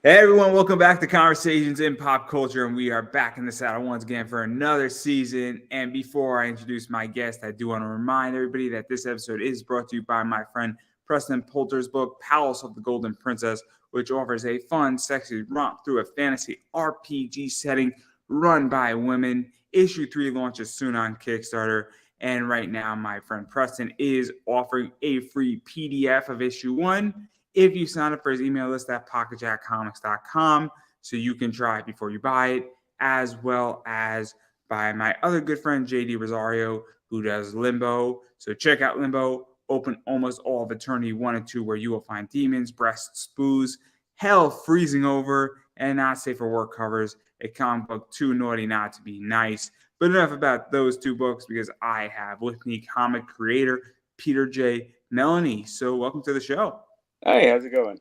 Hey everyone, welcome back to Conversations in Pop Culture, and we are back in the saddle once again for another season. And before I introduce my guest, I do want to remind everybody that this episode is brought to you by my friend Preston Poulter's book, Palace of the Golden Princess, which offers a fun, sexy romp through a fantasy RPG setting run by women. Issue 3 launches soon on Kickstarter, and right now my friend Preston is offering a free PDF of issue 1 if you sign up for his email list at pocketjackcomics.com, so you can try it before you buy it, as well as by my other good friend JD Rosario, who does Limbo. So check out Limbo, open almost all of Eternity 1 and 2, where you will find demons, breasts, boos, hell freezing over, and not safe for work covers, a comic book too naughty not to be nice. But enough about those two books, because I have with me comic creator Peter J. Mellini. So welcome to the show. Hey, how's it going?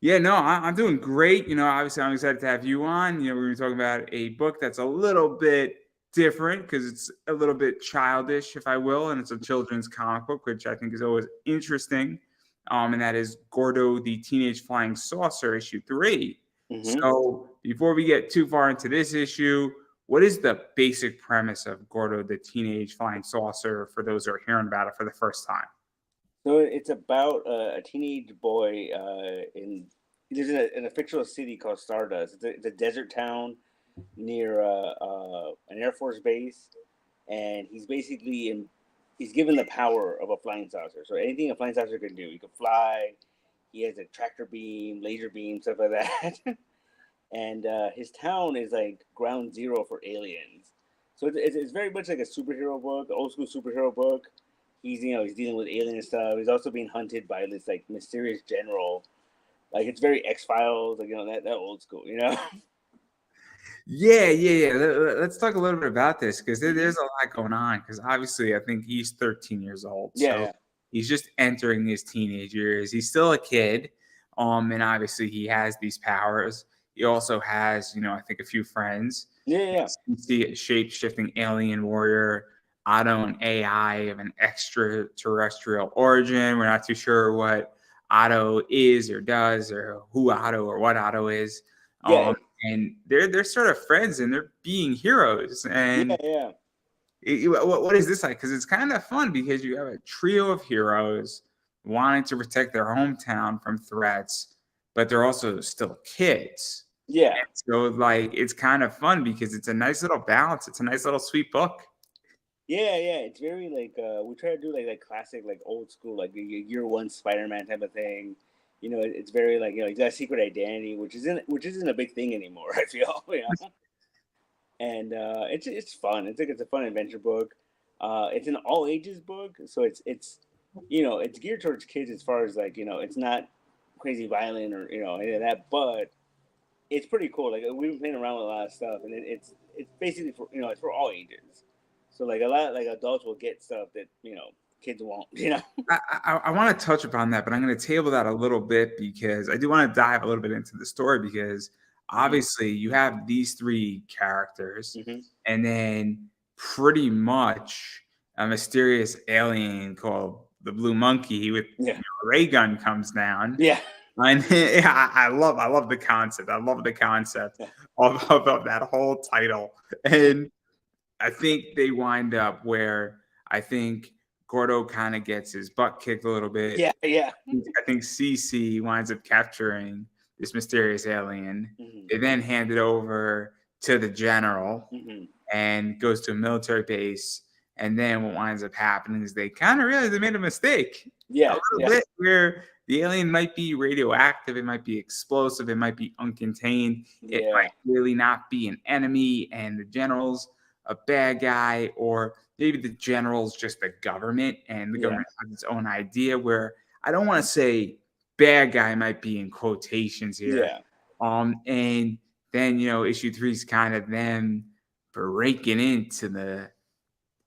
Yeah, no, I'm doing great. Obviously, I'm excited to have you on. We're going to be talking about a book that's a little bit different because it's a little bit childish, if I will, and it's a children's comic book, which I think is always interesting. And that is Gordo the Teenage Flying Saucer, issue 3. Mm-hmm. So before we get too far into this issue, what is the basic premise of Gordo the Teenage Flying Saucer for those who are hearing about it for the first time? So it's about a teenage boy there's in a fictional city called Stardust. It's a desert town near an Air Force base, and he's given the power of a flying saucer. So anything a flying saucer can do, he can fly. He has a tractor beam, laser beam, stuff like that. And his town is like ground zero for aliens. So it's very much like a superhero book, old school superhero book. He's dealing with alien stuff. He's also being hunted by this like mysterious general. Like it's very X-Files, like that old school. Yeah. Let's talk a little bit about this because Mm-hmm. there's a lot going on. Because obviously, I think he's 13 years old, Yeah, so yeah, he's just entering his teenage years. He's still a kid, and obviously he has these powers. He also has, I think a few friends. yeah, yeah. You see a shape-shifting alien warrior, Otto, an AI of an extraterrestrial origin. We're not too sure what Otto is or does, or who Otto or what Otto is. Yeah, And they're sort of friends and they're being heroes. yeah, And yeah. what is this like? Because it's kind of fun because you have a trio of heroes wanting to protect their hometown from threats, but they're also still kids. Yeah. And so like it's kind of fun because it's a nice little balance. It's a nice little sweet book. Yeah, yeah, it's very like we try to do like classic like old school like year one Spider-Man type of thing. It's very like he's got a secret identity, which isn't a big thing anymore. I feel and it's fun. It's a fun adventure book. It's an all ages book, so it's geared towards kids as far as like it's not crazy violent or any of that, but it's pretty cool. Like we've been playing around with a lot of stuff, and it's basically for it's for all ages. So like a lot like adults will get stuff that kids won't. I want to touch upon that, but I'm going to table that a little bit because I do want to dive a little bit into the story because Hmm. obviously you have these three characters Hmm. and then pretty much a mysterious alien called the Blue Monkey with Yeah, a ray gun comes down. yeah, And I love the concept. I love the concept yeah, of that whole title. And I think they wind up where I think Gordo kind of gets his butt kicked a little bit. yeah, yeah. I think CC winds up capturing this mysterious alien. Hmm. They then hand it over to the general Hmm. and goes to a military base. And then what winds up happening is they kind of realize they made a mistake a Yeah, little yeah, bit where the alien might be radioactive, it might be explosive, it might be uncontained, it yeah, might really not be an enemy, and the general's a bad guy, or maybe the general's just the government and the yeah, government has its own idea where I don't want to say bad guy might be in quotations here. yeah, And then issue 3 is kind of them breaking into the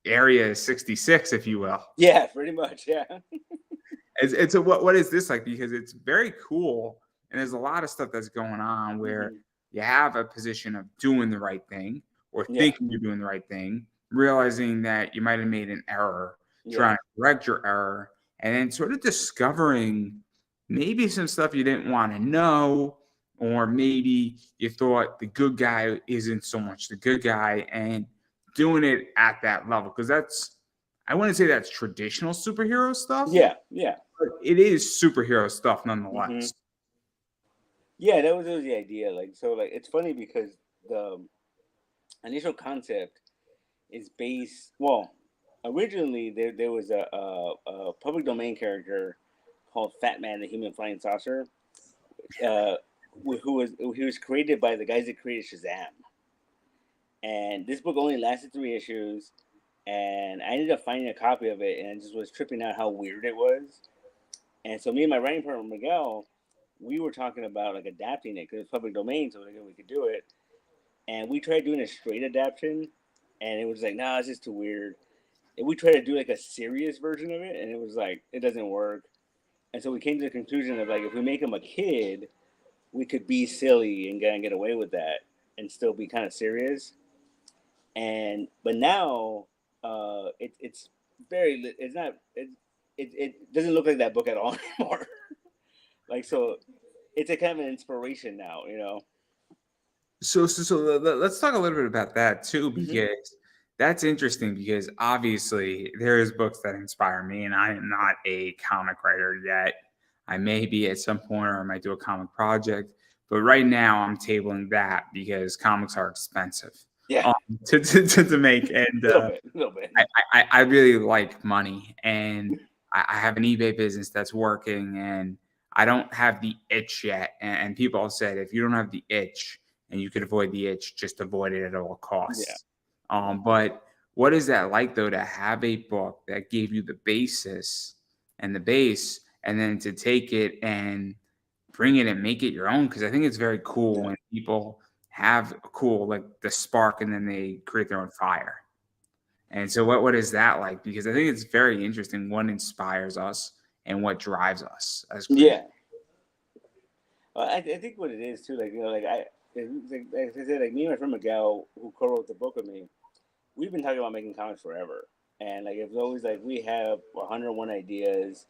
area 66, if you will. yeah. Pretty much, yeah. It's a what is this like? Because it's very cool, and there's a lot of stuff that's going on where Hmm. you have a position of doing the right thing or Yeah, thinking you're doing the right thing, realizing that you might have made an error, yeah, trying to correct your error, and then sort of discovering maybe some stuff you didn't want to know, or maybe you thought the good guy isn't so much the good guy, and doing it at that level, because I wouldn't say that's traditional superhero stuff, Yeah, yeah. but it is superhero stuff Hmm. nonetheless. Yeah, that was the idea. Like, so, like, it's funny because the initial concept is based. Well, originally there was a public domain character called Fat Man, the Human Flying Saucer, uh, who was created by the guys that created Shazam. And this book only lasted 3 issues, and I ended up finding a copy of it, and I just was tripping out how weird it was. And so me and my writing partner Miguel, we were talking about like adapting it because it's public domain, so we could do it. And we tried doing a straight adaptation, and it was like, nah, it's just too weird. And we tried to do like a serious version of it, and it was like it doesn't work. And so we came to the conclusion of like if we make him a kid, we could be silly and get away with that and still be kind of serious. And but now it's very it's not it doesn't look like that book at all anymore. Like, so it's a kind of an inspiration now, you know. So let's talk a little bit about that too, Mm-hmm. because that's interesting. Because obviously there's books that inspire me, and I am not a comic writer yet. I may be at some point, or I might do a comic project, but right now I'm tabling that because comics are expensive Yeah, um, to make, and a little bit. I really like money, and I have an eBay business that's working, and I don't have the itch yet. And people have said if you don't have the itch and you could avoid the itch, just avoid it at all Yeah, costs. But what is that like though, to have a book that gave you the basis and the base, and then to take it and bring it and make it your own? Because I think it's very cool yeah, when people have a cool like the spark and then they create their own fire. And so what is that like? Because I think it's very interesting what inspires us and what drives us as creators. yeah. Well, I think what it is too, like, you know, like I said, like me and my friend Miguel, who co-wrote the book with me, we've been talking about making comics forever, and like it's always like we have 101 ideas,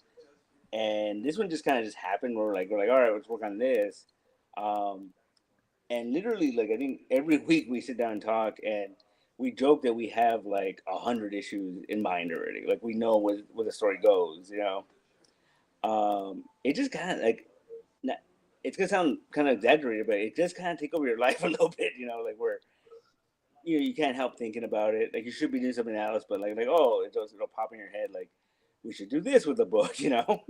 and this one just kind of just happened. We're like, all right, let's work on this, um, and literally, like I think every week we sit down and talk, and we joke that we have like 100 issues in mind already. Like we know where the story goes, you know. It just kind of like it's gonna sound kind of exaggerated, but it just kind of take over your life a little bit, you know, like where you can't help thinking about it. Like you should be doing something else, but like oh, it'll pop in your head like we should do this with the book, you know.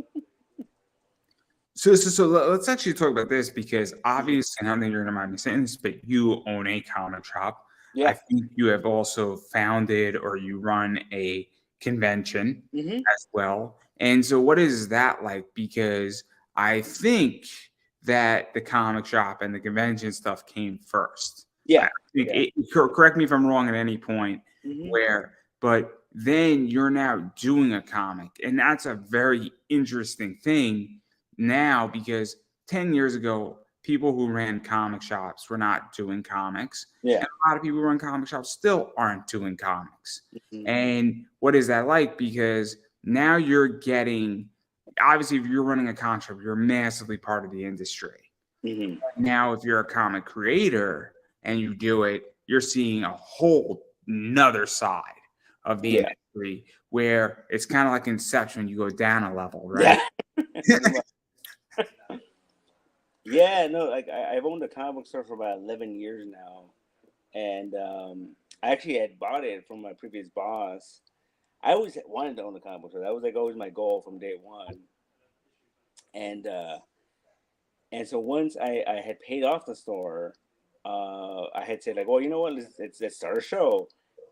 So let's actually talk about this, because Hmm. obviously, I don't think you're going to mind me saying this, but you own a comic shop. I Yeah. think you have also founded or you run a convention Hmm. as well. And so, what is that like? Because I think that the comic shop and the convention stuff came first. I Yeah. think Yeah. correct me if I'm wrong at any point Hmm. where, but then you're now doing a comic, and that's a very interesting thing now, because 10 years ago, people who ran comic shops were not doing comics. Yeah. And a lot of people who run comic shops still aren't doing comics. Hmm. And what is that like? Because now you're getting, obviously, if you're running a comic shop, you're massively part of the industry. Hmm. Now, if you're a comic creator and you do it, you're seeing a whole nother side of the Yeah. industry where it's kind of like Inception, you go down a level, right? Yeah. Pretty much. Yeah. No, like I've owned a comic book store for about 11 years now, and I actually had bought it from my previous boss. I always wanted to own a comic book store. That was like always my goal from day one. And so once I had paid off the store, I had said like, well, you know what, let's start a show.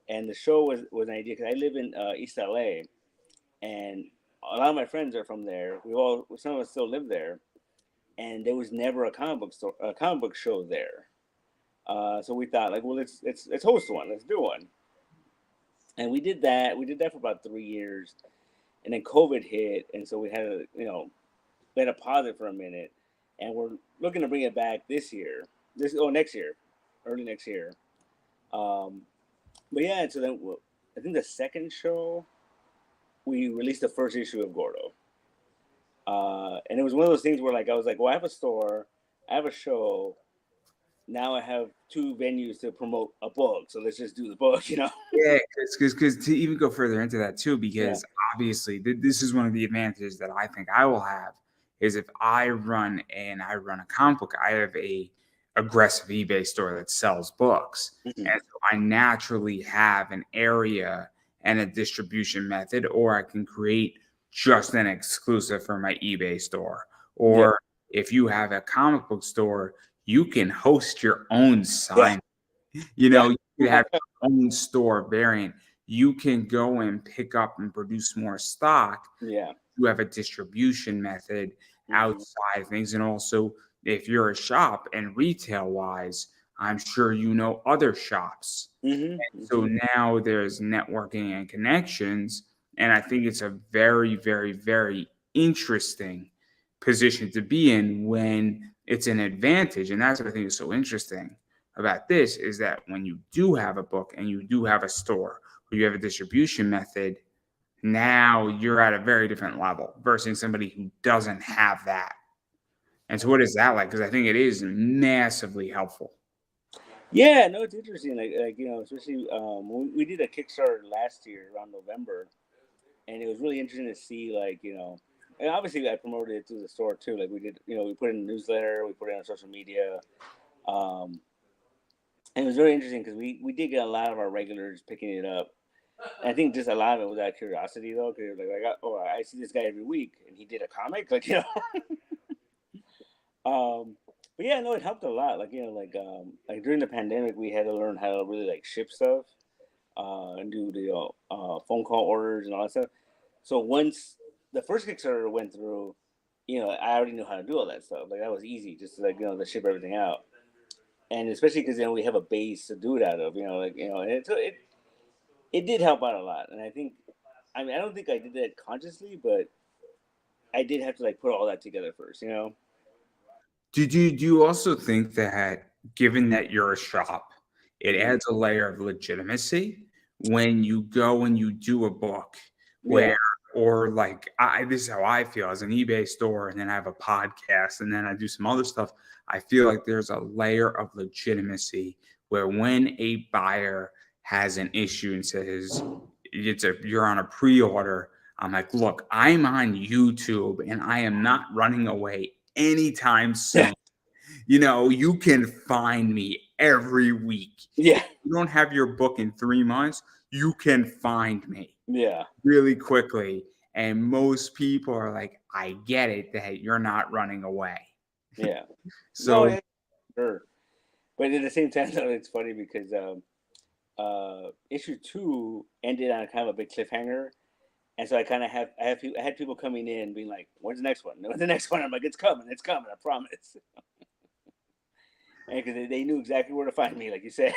And the show was an idea because I live in East LA, and a lot of my friends are from there. Some of us still live there, and there was never a comic book show there. So we thought like, well, let's host one, let's do one. And we did that. We did that for about 3 years, and then COVID hit, and so we had to, we had to pause it for a minute, and we're looking to bring it back this year. Next year, early next year. Um, but yeah, and so then I think the second show we released the first issue of Gordo, and it was one of those things where like I was like, well, I have a store, I have a show. Now I have 2 venues to promote a book, so let's just do the book, Yeah, because to even go further into that too, Yeah. because obviously this is one of the advantages that I think I will have is if I run a comic book, I have a aggressive eBay store that sells books, Hmm. and so I naturally have an area and a distribution method, or I can create just an exclusive for my eBay store, Yeah. or if you have a comic book store, you can host your own Yeah. sign. Yeah. You could have your own store variant. You can go and pick up and produce more stock. Yeah. You have a distribution method Hmm. outside things. And also, if you're a shop and retail wise, I'm sure you know other shops. Hmm. So Hmm. now there's networking and connections. And I think it's a very, very, very interesting position to be in when it's an advantage. And that's what I think is so interesting about this is that when you do have a book and you do have a store or you have a distribution method, now you're at a very different level versus somebody who doesn't have that. And so what is that like? Because I think it is massively helpful. Yeah, no, it's interesting. Especially we did a Kickstarter last year around November, and it was really interesting to see, and obviously I promoted it through the store too. Like we did, we put it in the newsletter, we put it on social media, um, and it was very interesting because we did get a lot of our regulars picking it up. And I think just a lot of it was out of curiosity though, because I see this guy every week, and he did a comic, But yeah, no, it helped a lot. Like during the pandemic, we had to learn how to really like ship stuff, and do the phone call orders and all that stuff. So once the first Kickstarter went through, I already knew how to do all that stuff. Like that was easy, just to to ship everything out. And especially because we have a base to do it out of, and it did help out a lot. And I mean, I don't think I did that consciously, but I did have to like put all that together first. Do you also think that given that you're a shop, it Mhm. adds a layer of legitimacy when you go and you do a book where Yeah. or like this is how I feel as an eBay store and then I have a podcast and then I do some other stuff. I feel like there's a layer of legitimacy where when a buyer has an issue and says you're on a pre-order, I'm like, look, I'm on YouTube and I am not running away anytime Yeah. soon. You can find me every week. Yeah. You don't have your book in 3 months, you can find me Yeah. really quickly. And most people are like, I get it that you're not running away. Yeah. No, So yeah, sure. But at the same time, though, it's funny because issue 2 ended on kind of a big cliffhanger, and so I had people coming in being like, "When's the next one? When's the next one?" I'm like, it's coming, I promise." And because they knew exactly where to find me, like you said,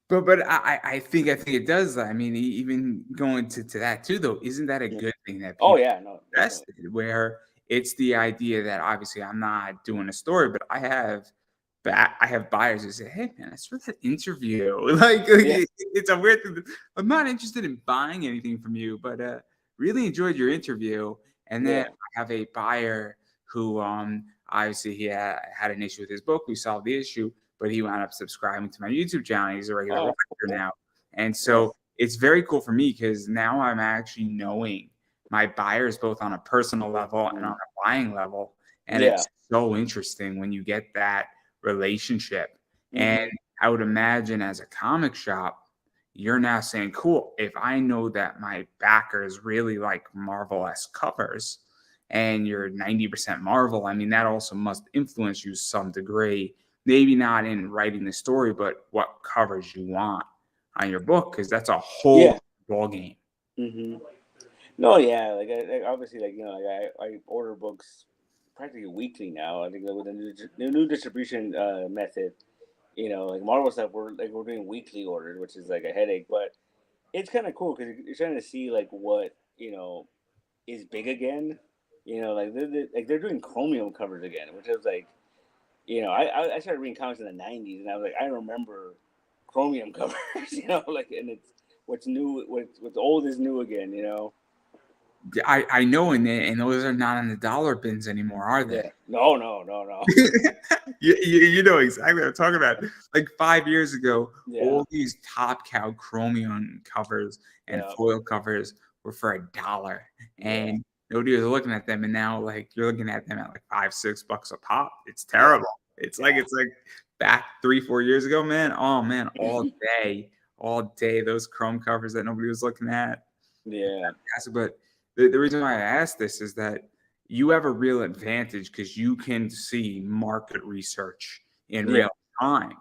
but I think it does. I mean, even going to that too, though, isn't that a Yeah. good thing that Oh people yeah, no, definitely. invested? Where it's the idea that obviously I'm not doing a story, but I have buyers who say, "Hey, man, I saw that interview. Yeah. It's a weird thing. I'm not interested in buying anything from you, but really enjoyed your interview." And then Yeah. I have a buyer who, obviously, he had an issue with his book. We solved the issue, but he wound up subscribing to my YouTube channel. He's a regular Oh, watcher now, and yeah. so it's very cool for me because now I'm actually knowing my buyers both on a personal level and on Mhm. a buying level, and Yeah. it's so interesting when you get that relationship. And Hmm. I would imagine as a comic shop, you're now saying, cool, if I know that my backers really like Marvel-esque covers and you're 90% Marvel, I mean, that also must influence you some degree. Maybe not in writing the story, but what covers you want on your book, because that's a whole Yeah. ball game. Hmm. No, yeah. Obviously, I order books practically weekly now. I think that with the new distribution method, like Marvel stuff, we're doing weekly orders, which is like a headache, but it's kind of cool because you're trying to see like what is big again. They're doing chromium covers again, which is like, I started reading comics in the '90s, and I was like, I remember chromium covers, and it's what's new, what's old is new again. I know, and those are not in the dollar bins anymore, are they? Yeah. No, no, no, no. You know exactly what I'm talking about. Like 5 years ago, Yeah. all these Top Cow chromium covers and Yeah. foil covers were for $1, Yeah. and nobody was looking at them. And now, like, you're looking at them at like $5-6 a pop. It's Yeah. terrible. It's like back 3-4 years ago, man. Oh man, all day those chrome covers that nobody was looking at. Yeah. But the reason why I asked this is that you have a real advantage because you can see market research in Yeah. real time.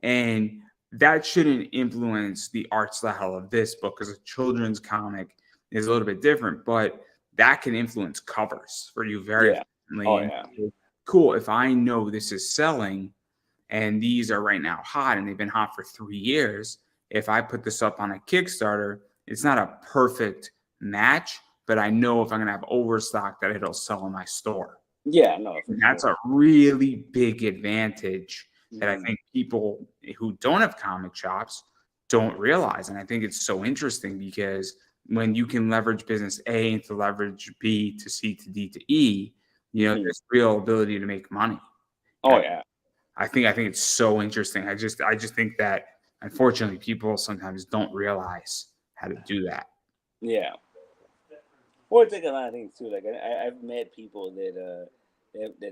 And that shouldn't influence the art style of this book because a children's comic is a little bit different, but that can influence covers for you very Yeah. Oh efficiently. And yeah. cool, if I know this is selling and these are right now hot and they've been hot for 3 years, if I put this up on a Kickstarter, it's not a perfect match, but I know if I'm going to have overstock that it'll sell in my store. Yeah. No, for And that's sure. a really big advantage that I Mhm. think people who don't have comic shops don't realize. And I think it's so interesting because when you can leverage business A into leverage B to C to D to E, Mhm. there's real ability to make money. Oh yeah. I think it's so interesting. I just think that unfortunately people sometimes don't realize how to do that. Yeah. Well, it's like a lot of things too. Like I've met people that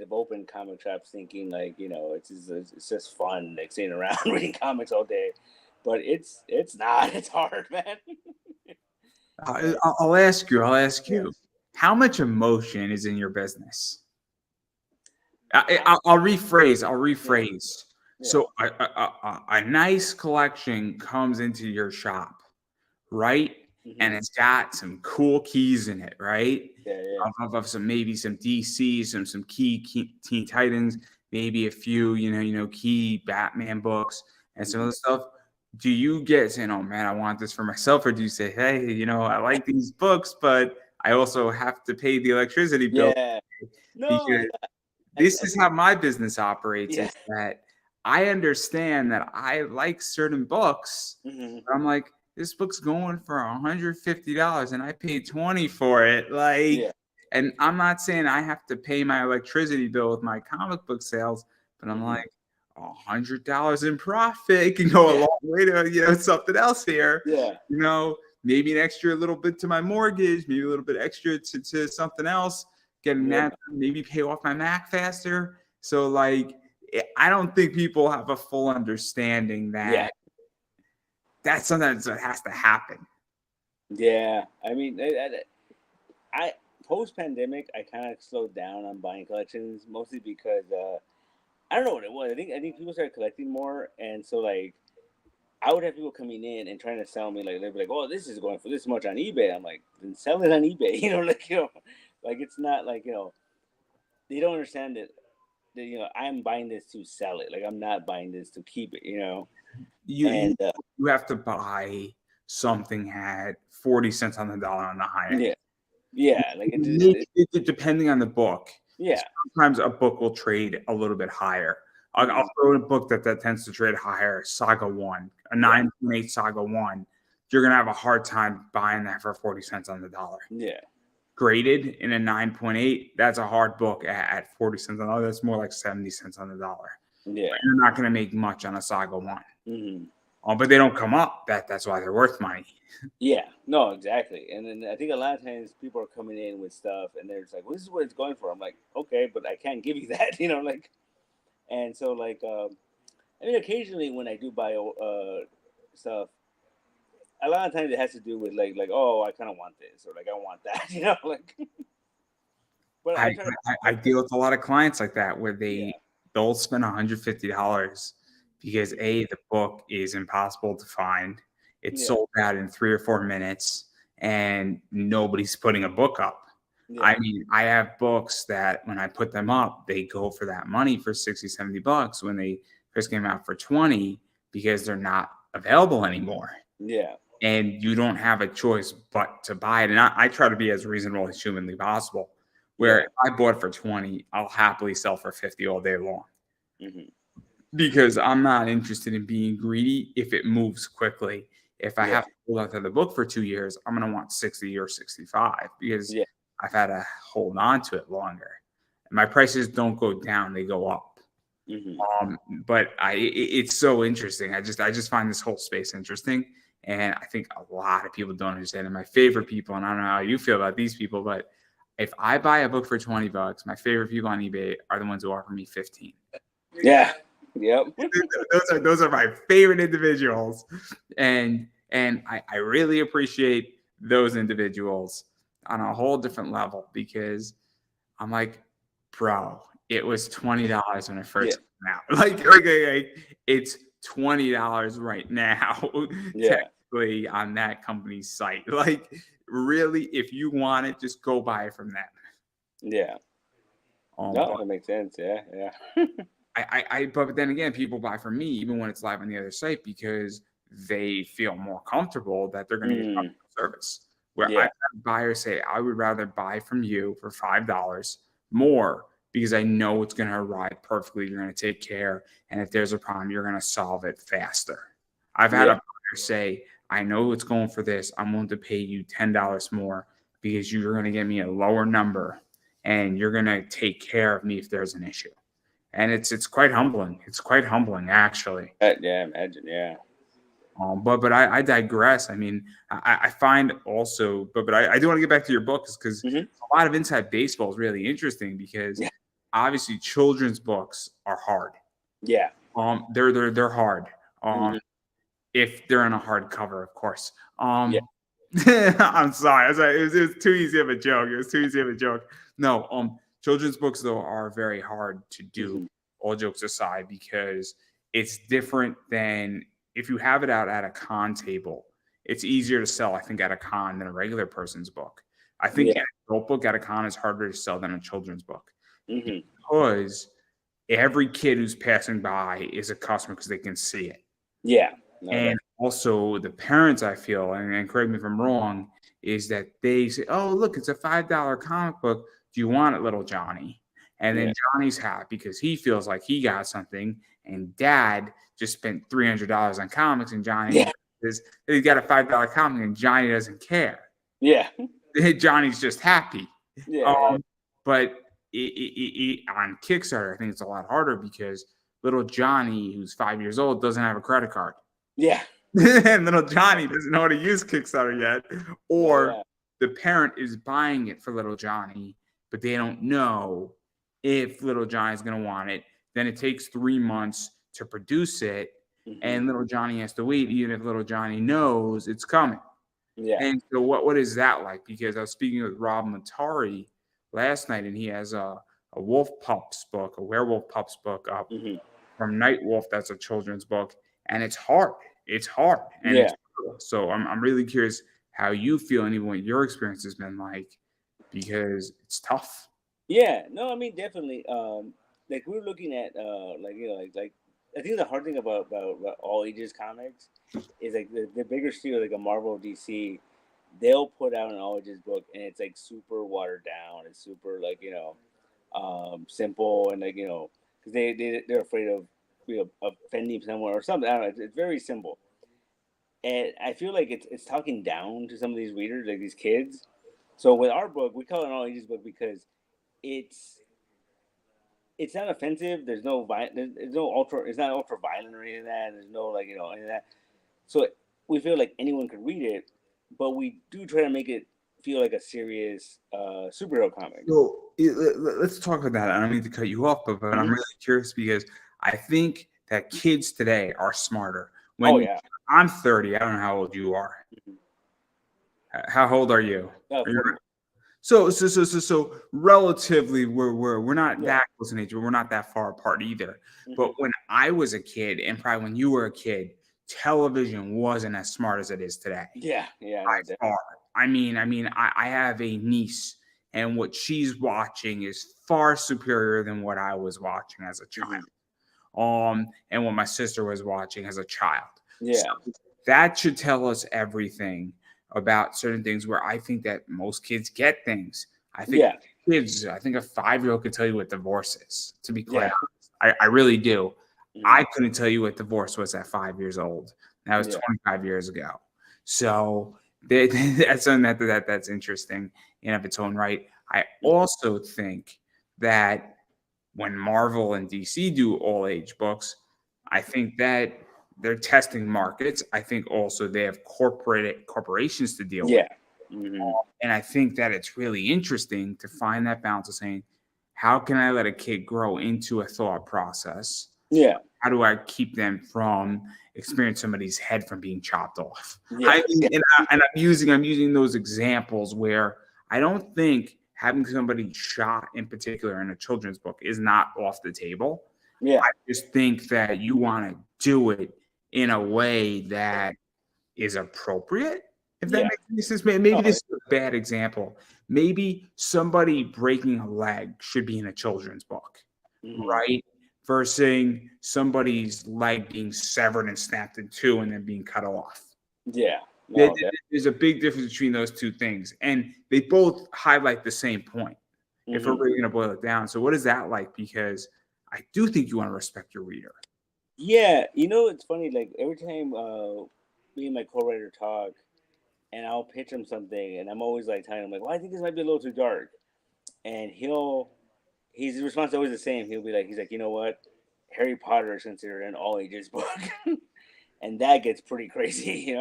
have opened comic shops thinking like it's just fun like sitting around reading comics all day, but it's not. It's hard, man. I- And I'll, I'll ask you. I'll ask yeah, you. How much emotion is in your business? I, I'll rephrase. I'll yeah, rephrase. yeah, So a nice collection comes into your shop, right? And hmm it's got some cool keys in it, right? yeah, yeah, Of some maybe some DC, some key Teen Titans, maybe a few key Batman books and some hmm other stuff. Do you get saying, "Oh man, I want this for myself," or do you say, "Hey, I like these books, but I also have to pay the electricity bill yeah. No, because I this is how my business operates yeah, is that I understand that I like certain books. hmm But I'm like, this book's going for $150 and I paid 20 for it. Like, yeah, and I'm not saying I have to pay my electricity bill with my comic book sales, but I'm hmm like, $100 in profit can go a yeah, long way to, something else here. yeah, You know, maybe an extra little bit to my mortgage, maybe a little bit extra to something else, getting yeah, that, maybe pay off my Mac faster. So, like, I don't think people have a full understanding yeah, that that's something that has to happen. yeah. I mean, I post pandemic, I kind of slowed down on buying collections mostly because I don't know what it was. I think people started collecting more, and so like I would have people coming in and trying to sell me like they'd be like, "Oh, this is going for this much on eBay." I'm like, "Then sell it on eBay." Like it's not like they don't understand that I'm buying this to sell it. Like I'm not buying this to keep it. You And you you have to buy something at 40 cents on the dollar on the high end. yeah, yeah, like Depending on the book. yeah, Sometimes a book will trade a little bit higher. I'll hmm throw in a book that tends to trade higher, Saga 1, a yeah, 9.8 Saga 1. You're going to have a hard time buying that for 40 cents on the dollar. yeah, Graded in a 9.8, that's a hard book at 40 cents on the dollar. That's more like 70 cents on the dollar. yeah, But you're not going to make much on a Saga 1. hmm But they don't come up. That's why they're worth money. yeah. No, exactly. And then I think a lot of times people are coming in with stuff, and they're just like, "Well, this is what it's going for." I'm like, "Okay, but I can't give you that," like. And so like I mean, occasionally when I do buy stuff, a lot of times it has to do with like oh I kind of want this or like I want that, like. But I, I try to I deal with a lot of clients like that where yeah they'll spend $150 because the book is impossible to find. It's yeah sold out in 3 or 4 minutes, and nobody's putting a book up. yeah I mean, I have books that when I put them up, they go for that money for 60, $70 when they first came out for 20 because they're not available anymore. yeah And you don't have a choice but to buy it. And I try to be as reasonable as humanly possible. Where yeah if I bought for 20, I'll happily sell for 50 all day long hmm because I'm not interested in being greedy if it moves quickly. if I have to hold on to the book for 2 years, I'm going to want 60 or 65 because I've had to hold on to it longer. And my prices don't go down, they go up. But it's so interesting. I just find this whole space interesting. And I think a lot of people don't understand. And my favorite people, and I don't know how you feel about these people, but if I buy a book for $20, my favorite people on eBay are the ones who offer me 15. Yeah. Yep. those are my favorite individuals. And I really appreciate those individuals on a whole different level because I'm like, bro, it was $20 when it first came out. Like it's $20 right now. Technically on that company's site. Like, really, if you want it, just go buy it from them. Yeah. No, that makes sense. Yeah. But then again, people buy from me even when it's live on the other site because they feel more comfortable that they're going to get customer service. Where I've had buyers say, I would rather buy from you for $5 more because I know it's going to arrive perfectly. You're going to take care. And if there's a problem, you're going to solve it faster. I've had a buyer say, I know it's going for this. I'm willing to pay you $10 more because you're going to get me a lower number and you're going to take care of me if there's an issue. And it's quite humbling. It's quite humbling, actually. Yeah, imagine. Yeah. But I digress. I mean, I find also, but I do want to get back to your books because a lot of inside baseball is really interesting because obviously children's books are hard. Yeah. They're hard. If they're in a hardcover, of course. I'm sorry. It was too easy of a joke. No, children's books though are very hard to do. All jokes aside, because it's different than if you have it out at a con table. It's easier to sell, I think, at a con than a regular person's book. I think an adult book at a con is harder to sell than a children's book because every kid who's passing by is a customer because they can see it. Yeah. And also the parents, I feel, and correct me if I'm wrong, is that they say, oh, look, it's a $5 comic book. Do you want it, little Johnny? And then Johnny's happy because he feels like he got something. And dad just spent $300 on comics and Johnny he got a $5 comic and Johnny doesn't care. Yeah. Johnny's just happy. Yeah. But on Kickstarter, I think it's a lot harder because little Johnny, who's 5 years old, doesn't have a credit card. Yeah. And little Johnny doesn't know how to use Kickstarter yet. Or the parent is buying it for little Johnny, but they don't know if little Johnny's going to want it. Then it takes 3 months to produce it. And little Johnny has to wait, even if little Johnny knows it's coming. Yeah. And so what is that like? Because I was speaking with Rob Matari last night, and he has a Wolf Pups book, a Werewolf Pups book up from Night Wolf. That's a children's book. And it's hard. It's hard. And it's cool. So I'm really curious how you feel and even what your experience has been like, because it's tough. Yeah, no, I mean, definitely. Like we're looking at, like I think the hard thing about all ages comics is like the bigger studio, like a Marvel, DC, they'll put out an all ages book and it's like super watered down. It's super like simple and like because they're afraid of offending someone or something. I don't know. It's very simple, and I feel like it's talking down to some of these readers, like these kids. So with our book, we call it an all ages book because it's not offensive. There's no There's no ultra. It's not ultra violent or anything like that. There's no any of that. So we feel like anyone could read it, but we do try to make it feel like a serious superhero comic. So let's talk about that. I don't mean to cut you off, but I'm really curious because I think that kids today are smarter. I'm 30. I don't know how old you are. How old are you? So relatively, we're not that close in age, but we're not that far apart either. But when I was a kid, and probably when you were a kid, television wasn't as smart as it is today. Yeah. By far. I mean, I have a niece, and what she's watching is far superior than what I was watching as a child. And what my sister was watching as a child. Yeah. So that should tell us everything about certain things where I think that most kids get things. I think kids, I think a 5-year-old could tell you what divorce is, to be quite honest. I really do. I couldn't tell you what divorce was at 5 years old. That was 25 years ago. So that's something that's interesting in of its own right. I also think that when Marvel and DC do all age books, I think that they're testing markets. I think also they have corporations to deal with. Yeah. Hmm. And I think that it's really interesting to find that balance of saying, how can I let a kid grow into a thought process? Yeah. How do I keep them from experiencing somebody's head from being chopped off? Yeah. I mean, I'm using those examples where I don't think having somebody shot in particular in a children's book is not off the table. Yeah. I just think that you want to do it in a way that is appropriate. If that Yeah. makes any sense, maybe Oh, this is a bad example. Maybe somebody breaking a leg should be in a children's book, mhm. right? Versus somebody's leg being severed and snapped in two and then being cut off. Yeah. There- No. There's a big difference between those two things, and they both highlight the same point. If we're Hmm. really going to boil it down, so what is that like? Because I do think you want to respect your reader. Yeah. It's funny. Like every time me and my co-writer talk, and I'll pitch him something, and I'm always like telling him like, "Well, I think this might be a little too dark," and his response is always the same. He's like, "You know what? Harry Potter is considered an all ages book," and that gets pretty crazy.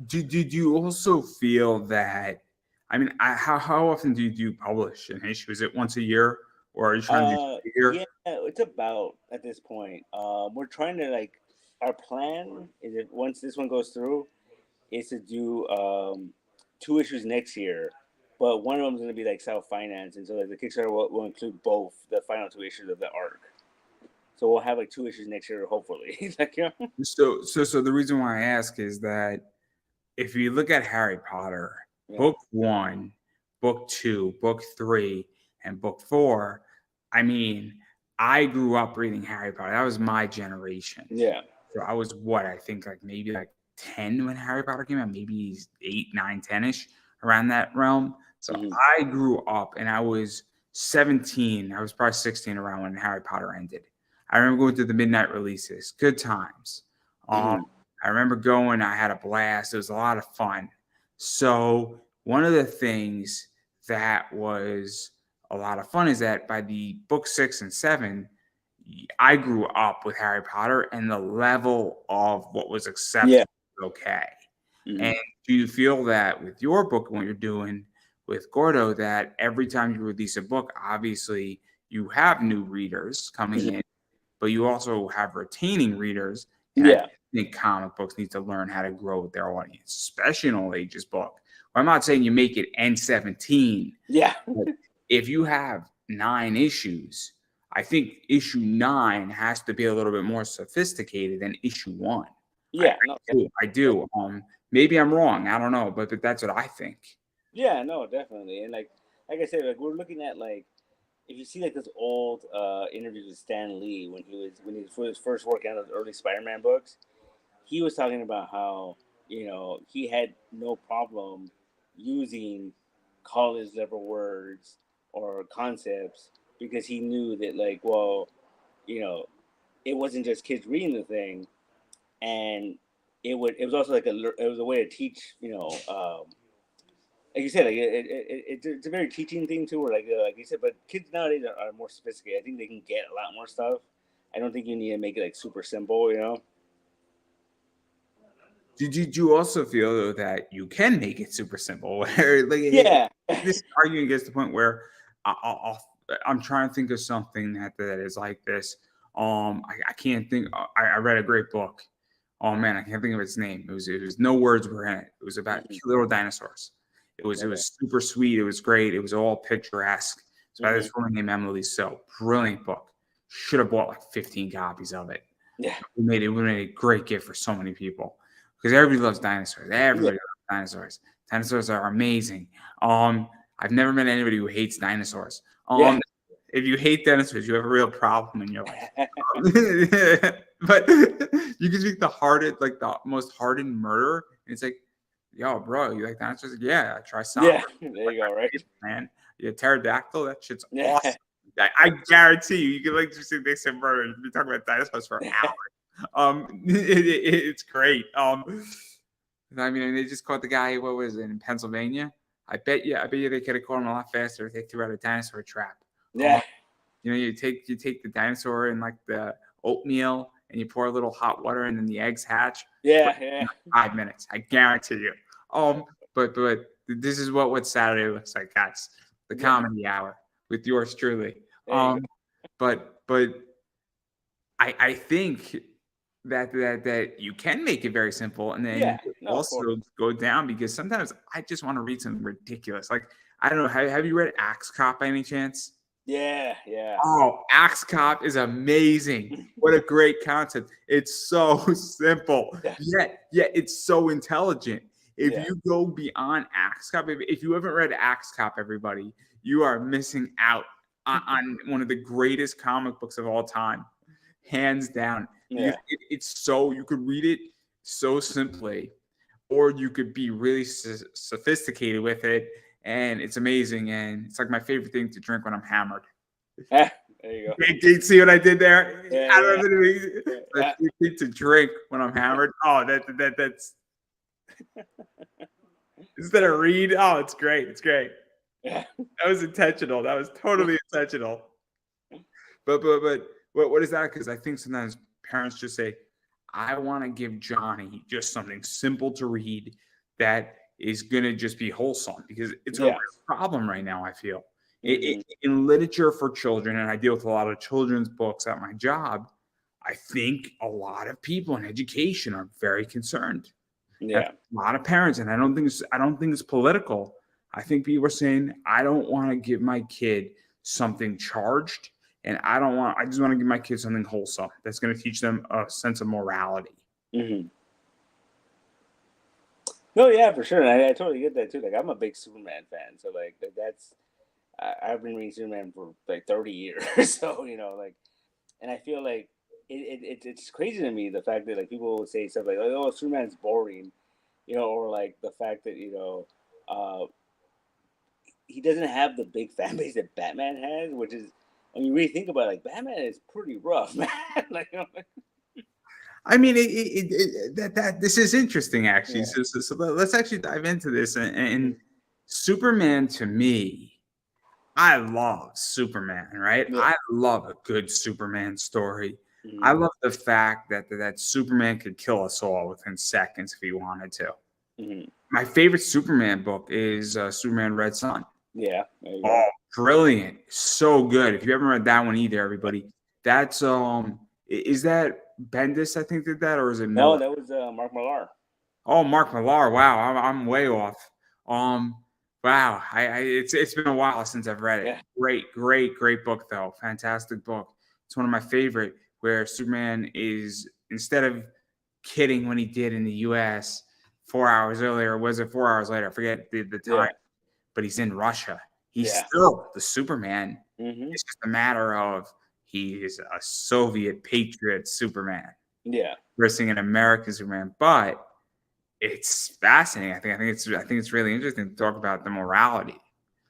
Did you also feel that? I mean, how often do you publish an issue? Is it once a year, or are you trying to do a year? Yeah, it's about at this point. We're trying to like our plan is if once this one goes through, is to do two issues next year, but one of them is going to be like self finance, and so like the Kickstarter will include both the final two issues of the arc. So we'll have like two issues next year, hopefully. Like, So the reason why I ask is that if you look at Harry Potter, yeah, book one, book two, book three, and book four, I mean, I grew up reading Harry Potter. That was my generation. yeah, So I was what I think like maybe like 10 when Harry Potter came out, maybe 8, 9, 10-ish around that realm. So hmm, I grew up and I was 17. I was probably 16 around when Harry Potter ended. I remember going to the midnight releases, good times. Um, hmm, I remember going, I had a blast. It was a lot of fun. So one of the things that was a lot of fun is that by the book 6 and 7, I grew up with Harry Potter and the level of what was yeah, acceptable was okay. hmm, And do you feel that with your book and what you're doing with Gordo, that every time you release a book, obviously you have new readers coming hmm, in, but you also have retaining readers. And I yeah, think comic books need to learn how to grow with their audience, especially an all ages book. I'm not saying you make it N17, yeah, but if you have 9 issues, I think issue 9 has to be a little bit more sophisticated than issue 1. I, I yeah. No, do. I do. Maybe I'm wrong. I don't know, but that's what I think. yeah, no, definitely. And like I said, like we're looking at like if you see like this old interviews with Stan Lee when he was first working on those early Spider-Man books, he was talking about how he had no problem using college level words or concepts because he knew that like well you know it wasn't just kids reading the thing and it was also like it was a way to teach like you said, like it's a very teaching thing too. Where like you said, but kids nowadays are more sophisticated. I think they can get a lot more stuff. I don't think you need to make it like super simple. Did you also feel though that you can make it super simple? Where like Yeah. this argument gets to the point where I'm trying to think of something that is like this. I can't think. I read a great book. Oh man, I can't think of its name. It was no words were in it. It was about Hmm. cute little dinosaurs. It Okay. was super sweet. It was great. It was all picturesque. It's by Hmm. this woman named Emily. So brilliant book. Should have bought like 15 copies of it. Yeah. We made a great gift for so many people because everybody loves dinosaurs. Yeah. Everybody loves dinosaurs. Dinosaurs are amazing. I've never met anybody who hates dinosaurs. Yeah. If you hate dinosaurs, you have a real problem in your life. But you can speak like the most hardened murderer. And it's like, yo, bro, you like dinosaurs? Like, yeah, I try soccer. Yeah. There Like you my go. Right. favorite, man. Yeah, pterodactyl, that shit's Yeah. awesome. I guarantee you can like just sit next to murder and be talking about dinosaurs for hours. It's great. I mean, they just caught the guy. What was it in Pennsylvania? I bet you they could have caught him a lot faster if they threw out a dinosaur trap. Yeah, You take the dinosaur and like the oatmeal, and you pour a little hot water, and then the eggs hatch. yeah. 5 minutes, I guarantee you. But this is what Saturday looks like, guys. The comedy hour with yours truly. There you go. But I think that you can make it very simple, and then Yeah, you no, of also course. go down, because sometimes I just want to read something ridiculous. Like, I don't know. Have you read Axe Cop by any chance? Yeah, yeah. Oh, Axe Cop is amazing. What a great concept. It's so simple, Yeah, yet it's so intelligent. If yeah. you go beyond Axe Cop, if you haven't read Axe Cop, everybody, you are missing out on one of the greatest comic books of all time, hands down. Because Yeah. it's so, you could read it so simply, or you could be really sophisticated with it, and it's amazing. And it's like my favorite thing to drink when I'm hammered. There you go. Can you see what I did there? Yeah, I yeah. don't know. My favorite thing to drink when I'm hammered. Oh, that's instead of read. Oh, it's great. It's great. Yeah. That was intentional. That was totally intentional. But what is that? Because I think sometimes parents just say, I want to give Johnny just something simple to read that is gonna just be wholesome, because it's a real Yeah. problem right now, I feel. Mhm. In literature for children, and I deal with a lot of children's books at my job, I think a lot of people in education are very concerned. And Yeah. a lot of parents, and I don't think it's political. I think people are saying, I don't want to give my kid something charged, and I just want to give my kid something wholesome that's going to teach them a sense of morality. Mhm. No, yeah, for sure. I totally get that too. Like, I'm a big Superman fan, so like that's I've been reading Superman for like 30 years. So like, and I feel like it's crazy to me the fact that like people will say stuff like, "Oh, Superman's boring," or like the fact that uh, he doesn't have the big fan base that Batman has, which is, I mean, really think about it, like Batman is pretty rough, man. Like, I mean, that this is interesting, actually. yeah, So let's actually dive into this. And mhm, Superman, to me, I love Superman, right? yeah, I love a good Superman story. I hmm love the fact that Superman could kill us all within seconds if he wanted to. hmm My favorite Superman book is Superman Red Sun. yeah. There you go. Oh, brilliant. So good. If you haven't read that one either, everybody, that's is that Bendis, I think, did that, or is it No, Miller? that was Mark Millar. Oh, Mark Millar. Wow, I'm way off. Um, wow. It's been a while since I've read it. Yeah. Great book though. Fantastic book. It's one of my favorite. Where Superman is, instead of kidding when he did in the U.S. 4 hours earlier, or was it 4 hours later? I forget the time. Yeah. But he's in Russia. He's Yeah. still the Superman. hmm It's just a matter of he is a Soviet patriot Superman Yeah. versus an American Superman. But it's fascinating. I think it's really interesting to talk about the morality.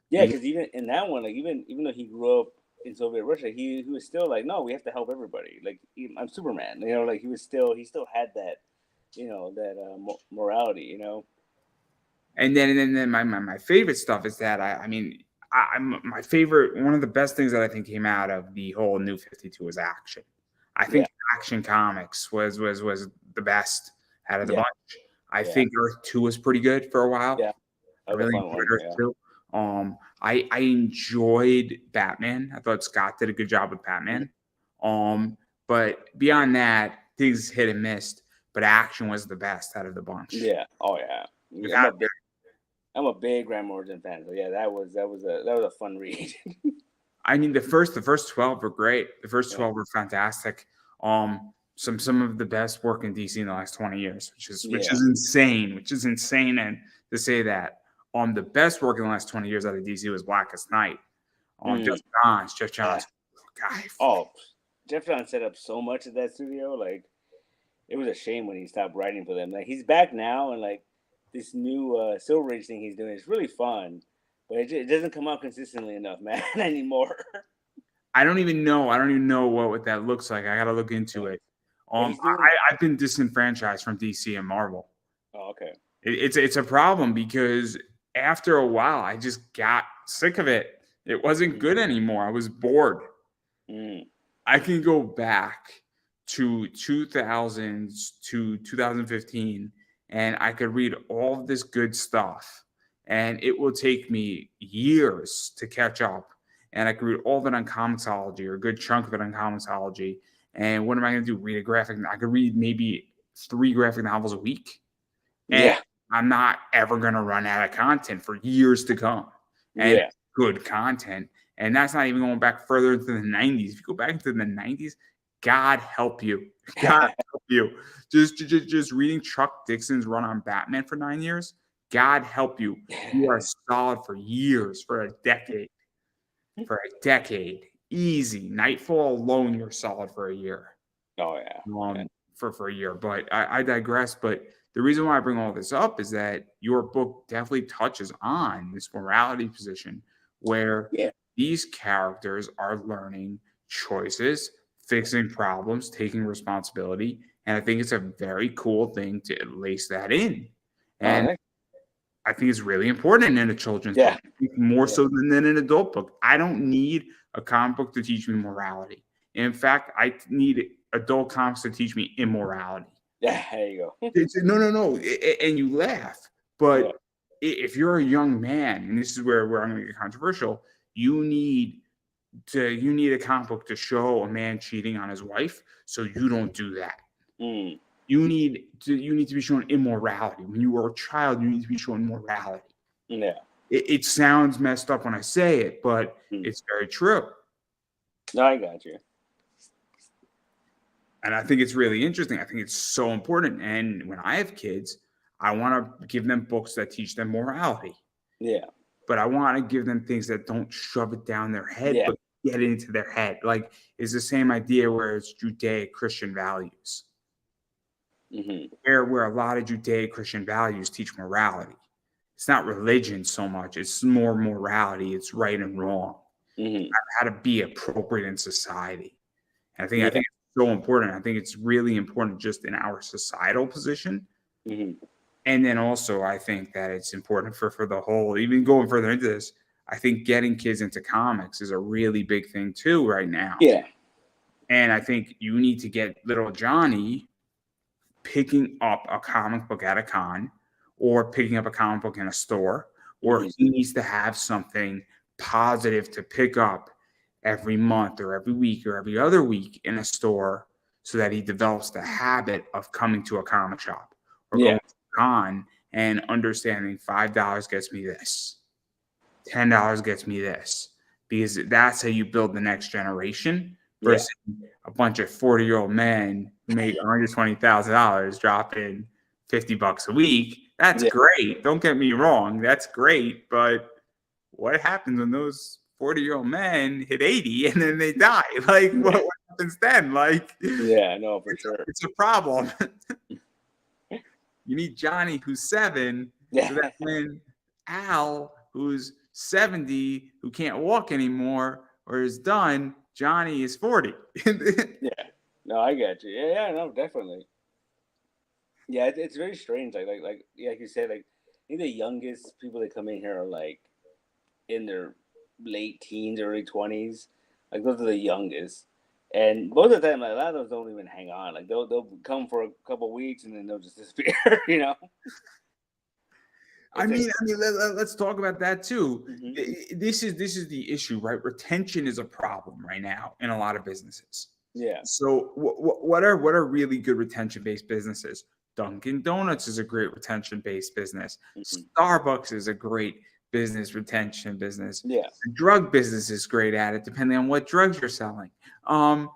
Yeah, Because because even in that one, like even though he grew up in Soviet Russia, he was still like, no, we have to help everybody. Like, I'm Superman. Like he still had that, that morality. and then my favorite stuff is that I mean I'm my favorite, one of the best things that I think came out of the whole New 52 was action. I Yeah. think Action Comics was the best out of the Yeah. bunch. I Yeah. think Earth 2 was pretty good for a while. Yeah. I That was a really fun enjoyed one. Earth Yeah. 2. I enjoyed Batman. I thought Scott did a good job with Mhm. Batman. But beyond that, things hit and missed. But Action was the best out of the bunch. Yeah. Oh yeah. Yeah, Without, I'm a big Grant Morrison fan. So yeah, that was a fun read. I mean, the first 12 were great. The first Yeah. 12 were fantastic. Some of the best work in DC in the last 20 years, which Yeah. is insane. Which is insane, and to say that the best work in the last 20 years out of DC was Blackest Night. Mm. Jeff Yeah. Johns, guy. Oh, Jeff Johns set up so much at that studio. Like, it was a shame when he stopped writing for them. Like, he's back now, and like this new Silver Age thing he's doing is really fun, but it doesn't come out consistently enough, man, anymore. I don't even know what that looks like. I got to look Yeah. into it. But he's doing. I've been disenfranchised from DC and Marvel. Oh, okay. It's a problem because after a while, I just got sick of it. It wasn't good anymore. I was bored. Mm. I can go back to 2000 to 2015 and I could read all of this good stuff and it will take me years to catch up. And I could read all of it on Comixology or a good chunk of it on Comixology. And what am I going to do? Read a graphic? I could read maybe 3 graphic novels a week. And Yeah. I'm not ever going to run out of content for years to come. And Yeah. good content. And that's not even going back further into the 90s. If you go back into the 90s, God help you. God help you. Just reading Chuck Dixon's run on Batman for 9 years, God help you. You are solid for years, for a decade. For a decade. Easy. Nightfall alone, you're solid for a year. Oh, yeah. For a year. But I digress. But the reason why I bring all this up is that your book definitely touches on this morality position where these characters are learning choices, fixing problems, taking responsibility. And I think it's a very cool thing to lace that in. And I think it's really important in a children's book, more so than an adult book. I don't need a comic book to teach me morality. In fact, I need adult comics to teach me immorality. Yeah, there you go. No. And you laugh. But if you're a young man, and this is where I'm going to get controversial, you need a comic book to show a man cheating on his wife, so you don't do that. Mm. You need to be shown immorality. When you were a child, you need to be shown morality. Yeah. It sounds messed up when I say it, but it's very true. No, I got you. And I think it's really interesting. I think it's so important. And when I have kids, I want to give them books that teach them morality. Yeah. But I want to give them things that don't shove it down their head, but get it into their head. Like, it's the same idea where it's Judeo-Christian values. Mm-hmm. Where a lot of Judeo-Christian values teach morality. It's not religion so much. It's more morality. It's right and wrong. Mm-hmm. How to be appropriate in society. And I think it's so important. I think it's really important just in our societal position. Mm-hmm. And then also I think that it's important for the whole, even going further into this, I think getting kids into comics is a really big thing too right now. Yeah. And I think you need to get little Johnny picking up a comic book at a con or picking up a comic book in a store, or he needs to have something positive to pick up every month or every week or every other week in a store so that he develops the habit of coming to a comic shop or going to a con and understanding $5 gets me this, $10 gets me this, because that's how you build the next generation versus a bunch of 40-year-old men who make $120,000 dropping $50 a week. That's great. Don't get me wrong. That's great. But what happens when those 40-year-old men hit 80 and then they die? Like, what happens then? Like, no, for sure. It's a problem. You need Johnny, who's 7, so that when Al, who's 70, who can't walk anymore or is done, Johnny is 40. No, I get you. Yeah, no, definitely. Yeah, it's very strange. Like you said, like I think the youngest people that come in here are like in their late teens, early 20s. Like those are the youngest, and most of the time, like, a lot of those don't even hang on. Like they'll come for a couple weeks and then they'll just disappear. You know. I mean, let's talk about that too. Mm-hmm. This is the issue, right? Retention is a problem right now in a lot of businesses. Yeah. So what are really good retention-based businesses? Dunkin' Donuts is a great retention-based business. Mm-hmm. Starbucks is a great retention business. Yeah. The drug business is great at it, depending on what drugs you're selling. I'm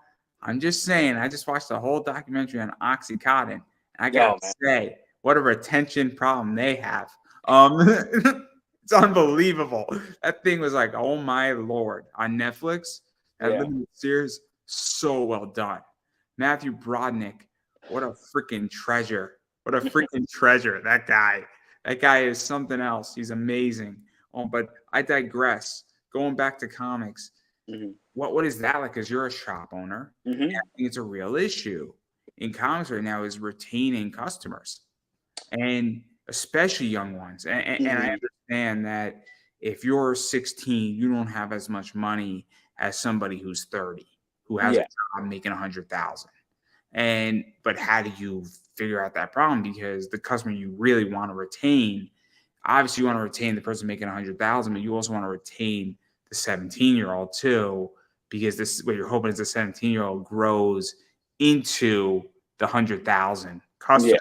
just saying, I just watched a whole documentary on OxyContin. And I gotta say, what a retention problem they have. It's unbelievable. That thing was like, oh my Lord, on Netflix. That limited series, so well done. Matthew Brodnick, what a freaking treasure. What a freaking treasure. That guy is something else. He's amazing. But I digress. Going back to comics, what is that like? Because you're a shop owner. I think it's a real issue in comics right now is retaining customers. And especially young ones. And I Mm-hmm. understand that if you're 16, you don't have as much money as somebody who's 30, who has a Yeah. job making 100,000. But how do you figure out that problem? Because the customer you really want to retain, obviously you want to retain the person making 100,000, but you also want to retain the 17-year-old too, because this is what you're hoping is the 17-year-old grows into the 100,000 Yeah. customer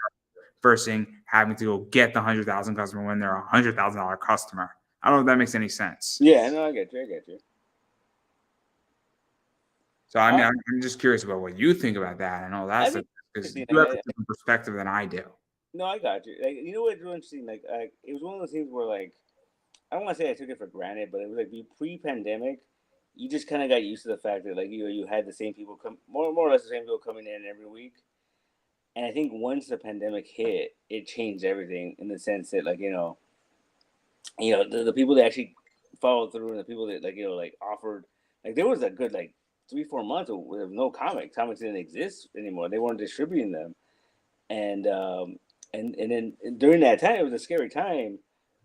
versus having to go get the 100,000 customer when they're $100,000 customer. I don't know if that makes any sense. Yeah. No, I get you. I get you. So I mean, I'm just curious about what you think about that. I know I that's mean, because interesting. you have a different perspective than I do. No, I got you. Like, you know what's really interesting? Like, it was one of those things where, like, I don't want to say I took it for granted, but it was like pre-pandemic, you just kind of got used to the fact that, like, you had the same people come, more or less the same people coming in every week. And I think once the pandemic hit, it changed everything in the sense that, like, the people that actually followed through and the people that, like, like offered, like, there was a good, like, 3-4 months with no comics. Comics didn't exist anymore. They weren't distributing them. And then during that time, it was a scary time,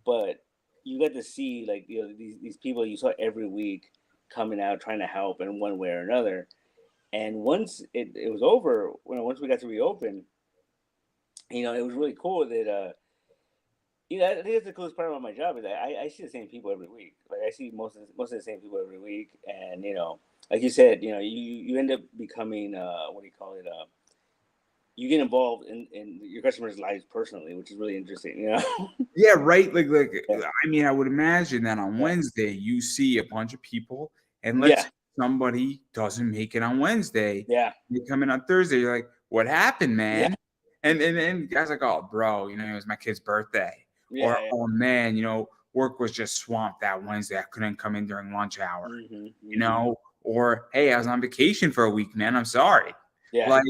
but you got to see, like, these people you saw every week coming out trying to help in one way or another. And once it was over, once we got to reopen, it was really cool that I think that's the coolest part about my job is that I see the same people every week. Like, I see most of the same people every week, and like you said, you end up becoming what do you call it? You get involved in your customers' lives personally, which is really interesting. Yeah, right. Like Yeah. I mean, I would imagine that on Yeah. Wednesday you see a bunch of people, and let's Yeah. say somebody doesn't make it on Wednesday. Yeah. They come in on Thursday. You're like, "What happened, Yeah. man?" And then the guy's like, "Oh, bro, it was my kid's birthday," or Yeah. "Oh man, work was just swamped that Wednesday. I couldn't come in during lunch hour." Mm-hmm. You Mm-hmm. know, or "Hey, I was on vacation for a week, man. I'm sorry." Yeah. Like,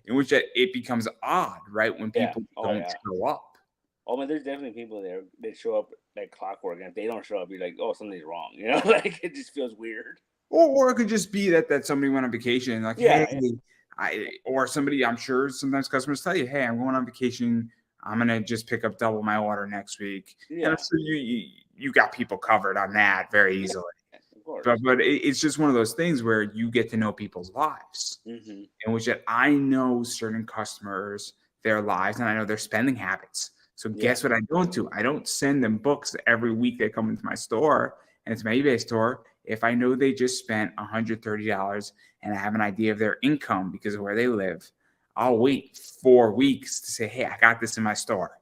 in which it becomes odd, right, when Yeah. people Oh don't yeah. show up. Oh man, there's definitely people there that show up like clockwork, and if they don't show up, you're like, oh, something's wrong. Like, it just feels weird. Or it could just be that somebody went on vacation and like, hey, Yeah. Yeah. or somebody, I'm sure sometimes customers tell you, hey, I'm going on vacation. I'm gonna just pick up double my order next week. And I'm Yeah. sure you got people covered on that very Yeah. easily. Of But course. but it's just one of those things where you get to know people's lives, Mm-hmm. in which that I know certain customers, their lives, and I know their spending habits. So Yeah. guess what I don't do? I don't send them books every week they come into my store and it's my eBay store. If I know they just spent $130 and I have an idea of their income because of where they live, I'll wait 4 weeks to say, hey, I got this in my store.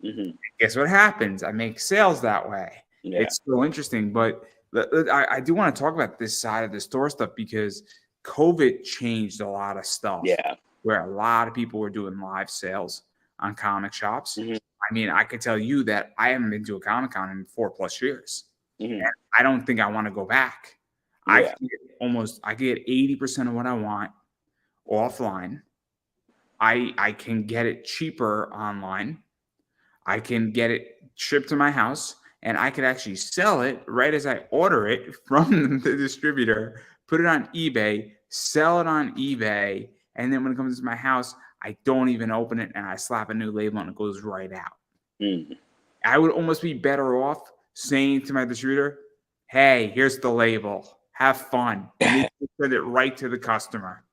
Mm-hmm. Guess what happens? I make sales that way. Yeah. It's so interesting. But I do want to talk about this side of the store stuff because COVID changed a lot of stuff Yeah. where a lot of people were doing live sales on comic shops. Mm-hmm. I mean, I could tell you that I haven't been to a Comic Con in 4+ years. Mm-hmm. And I don't think I want to go back. Yeah. I could get 80% of what I want offline. I can get it cheaper online. I can get it shipped to my house and I could actually sell it right as I order it from the distributor, put it on eBay, sell it on eBay, and then when it comes to my house, I don't even open it and I slap a new label and it goes right out. Mm-hmm. I would almost be better off saying to my distributor, hey, here's the label. Have fun. And they send it right to the customer.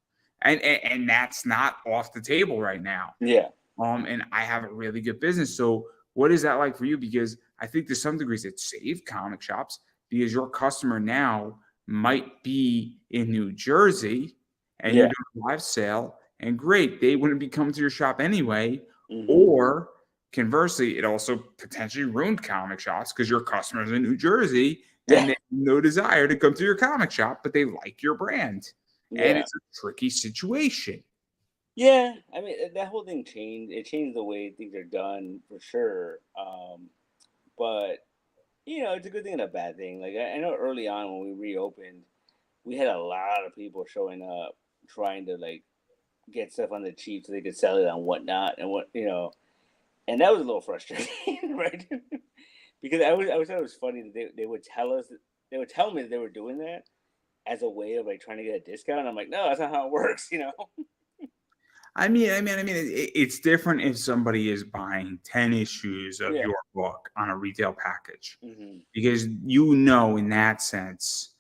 And that's not off the table right now. Yeah. And I have a really good business. So what is that like for you? Because I think to some degrees it saved comic shops because your customer now might be in New Jersey and you're Yeah. doing a live sale and great, they wouldn't be coming to your shop anyway. Mm-hmm. Or conversely, it also potentially ruined comic shops because your customers in New Jersey Yeah. and they have no desire to come to your comic shop, but they like your brand. And Yeah. it's a tricky situation. Yeah. I mean, that whole thing changed. It changed the way things are done for sure. But it's a good thing and a bad thing. Like, I know early on when we reopened, we had a lot of people showing up trying to, like, get stuff on the cheap so they could sell it on whatnot and and that was a little frustrating, right? Because I always thought it was funny that they would tell us they would tell me that they were doing that as a way of, like, trying to get a discount. I'm like, no, that's not how it works. It's different if somebody is buying 10 issues of Yeah. your book on a retail package, Mm-hmm. because in that sense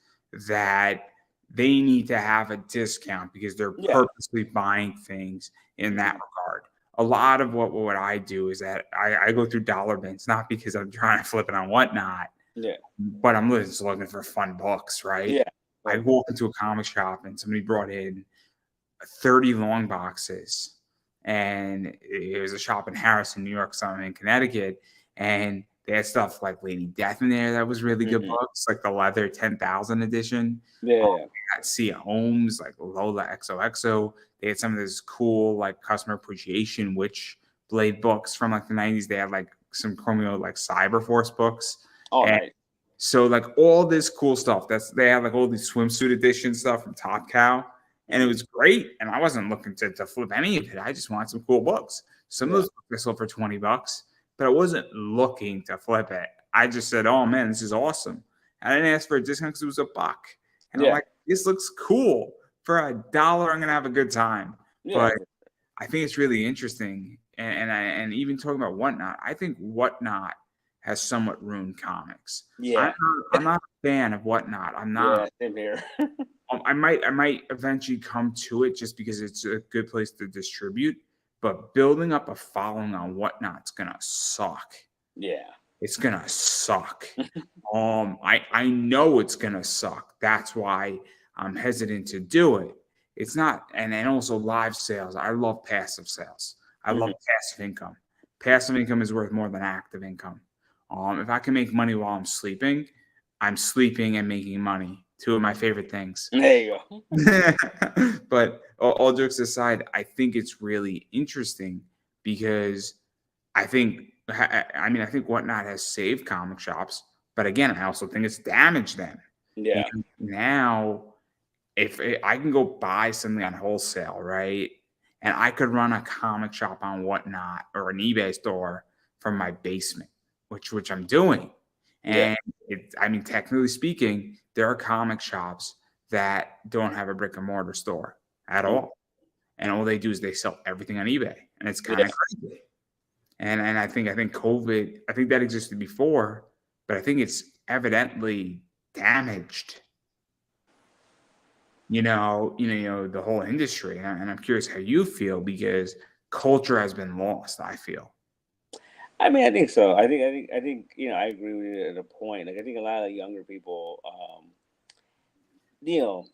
that they need to have a discount because they're Yeah. purposely buying things in that Mm-hmm. regard. A lot of what I do is that I go through dollar bins, not because I'm trying to flip it on Whatnot, Yeah. but I'm just looking for fun books, right? Yeah. I walk into a comic shop and somebody brought in 30 long boxes, and it was a shop in Harrison, New York, something in Connecticut, and they had stuff like Lady Death in there that was really good Mm-hmm. books, like the leather 10,000 edition. Yeah. They got Sia Holmes, like Lola XOXO. They had some of this cool like customer appreciation witch blade books from like the 90s. They had like some Chromio like Cyber Force books. All And right. so like all this cool stuff. They had like all these swimsuit edition stuff from Top Cow, and it was great. And I wasn't looking to flip any of it. I just wanted some cool books. Some of Yeah. those books I sold for $20, but I wasn't looking to flip it. I just said, "Oh man, this is awesome." I didn't ask for a discount because it was $1, and I'm Yeah. like, "This looks cool for $1. I'm gonna have a good time." Yeah. But I think it's really interesting, and even talking about Whatnot, I think Whatnot has somewhat ruined comics. Yeah. I'm not a fan of Whatnot. I'm not. Yeah. Same here. I might eventually come to it just because it's a good place to distribute. But building up a following on Whatnot's gonna suck. Yeah. It's gonna suck. I know it's gonna suck. That's why I'm hesitant to do it. It's not, and then also live sales. I love passive sales. I love Mhm. passive income. Passive income is worth more than active income. If I can make money while I'm sleeping and making money. Two of my favorite things. There you go. But all jokes aside, I think it's really interesting because I think Whatnot has saved comic shops, but again, I also think it's damaged them. Yeah. And now, if I can go buy something on wholesale, right, and I could run a comic shop on Whatnot or an eBay store from my basement, which I'm doing, Yeah. and technically speaking, there are comic shops that don't have a brick and mortar store at Mm. all, and all they do is they sell everything on eBay, and it's kind Yeah. of crazy. And I think COVID, I think that existed before, but I think it's evidently damaged, the whole industry. And I'm curious how you feel because culture has been lost, I feel. I think so. I think I agree with you at a point. Like I think a lot of younger people, you know,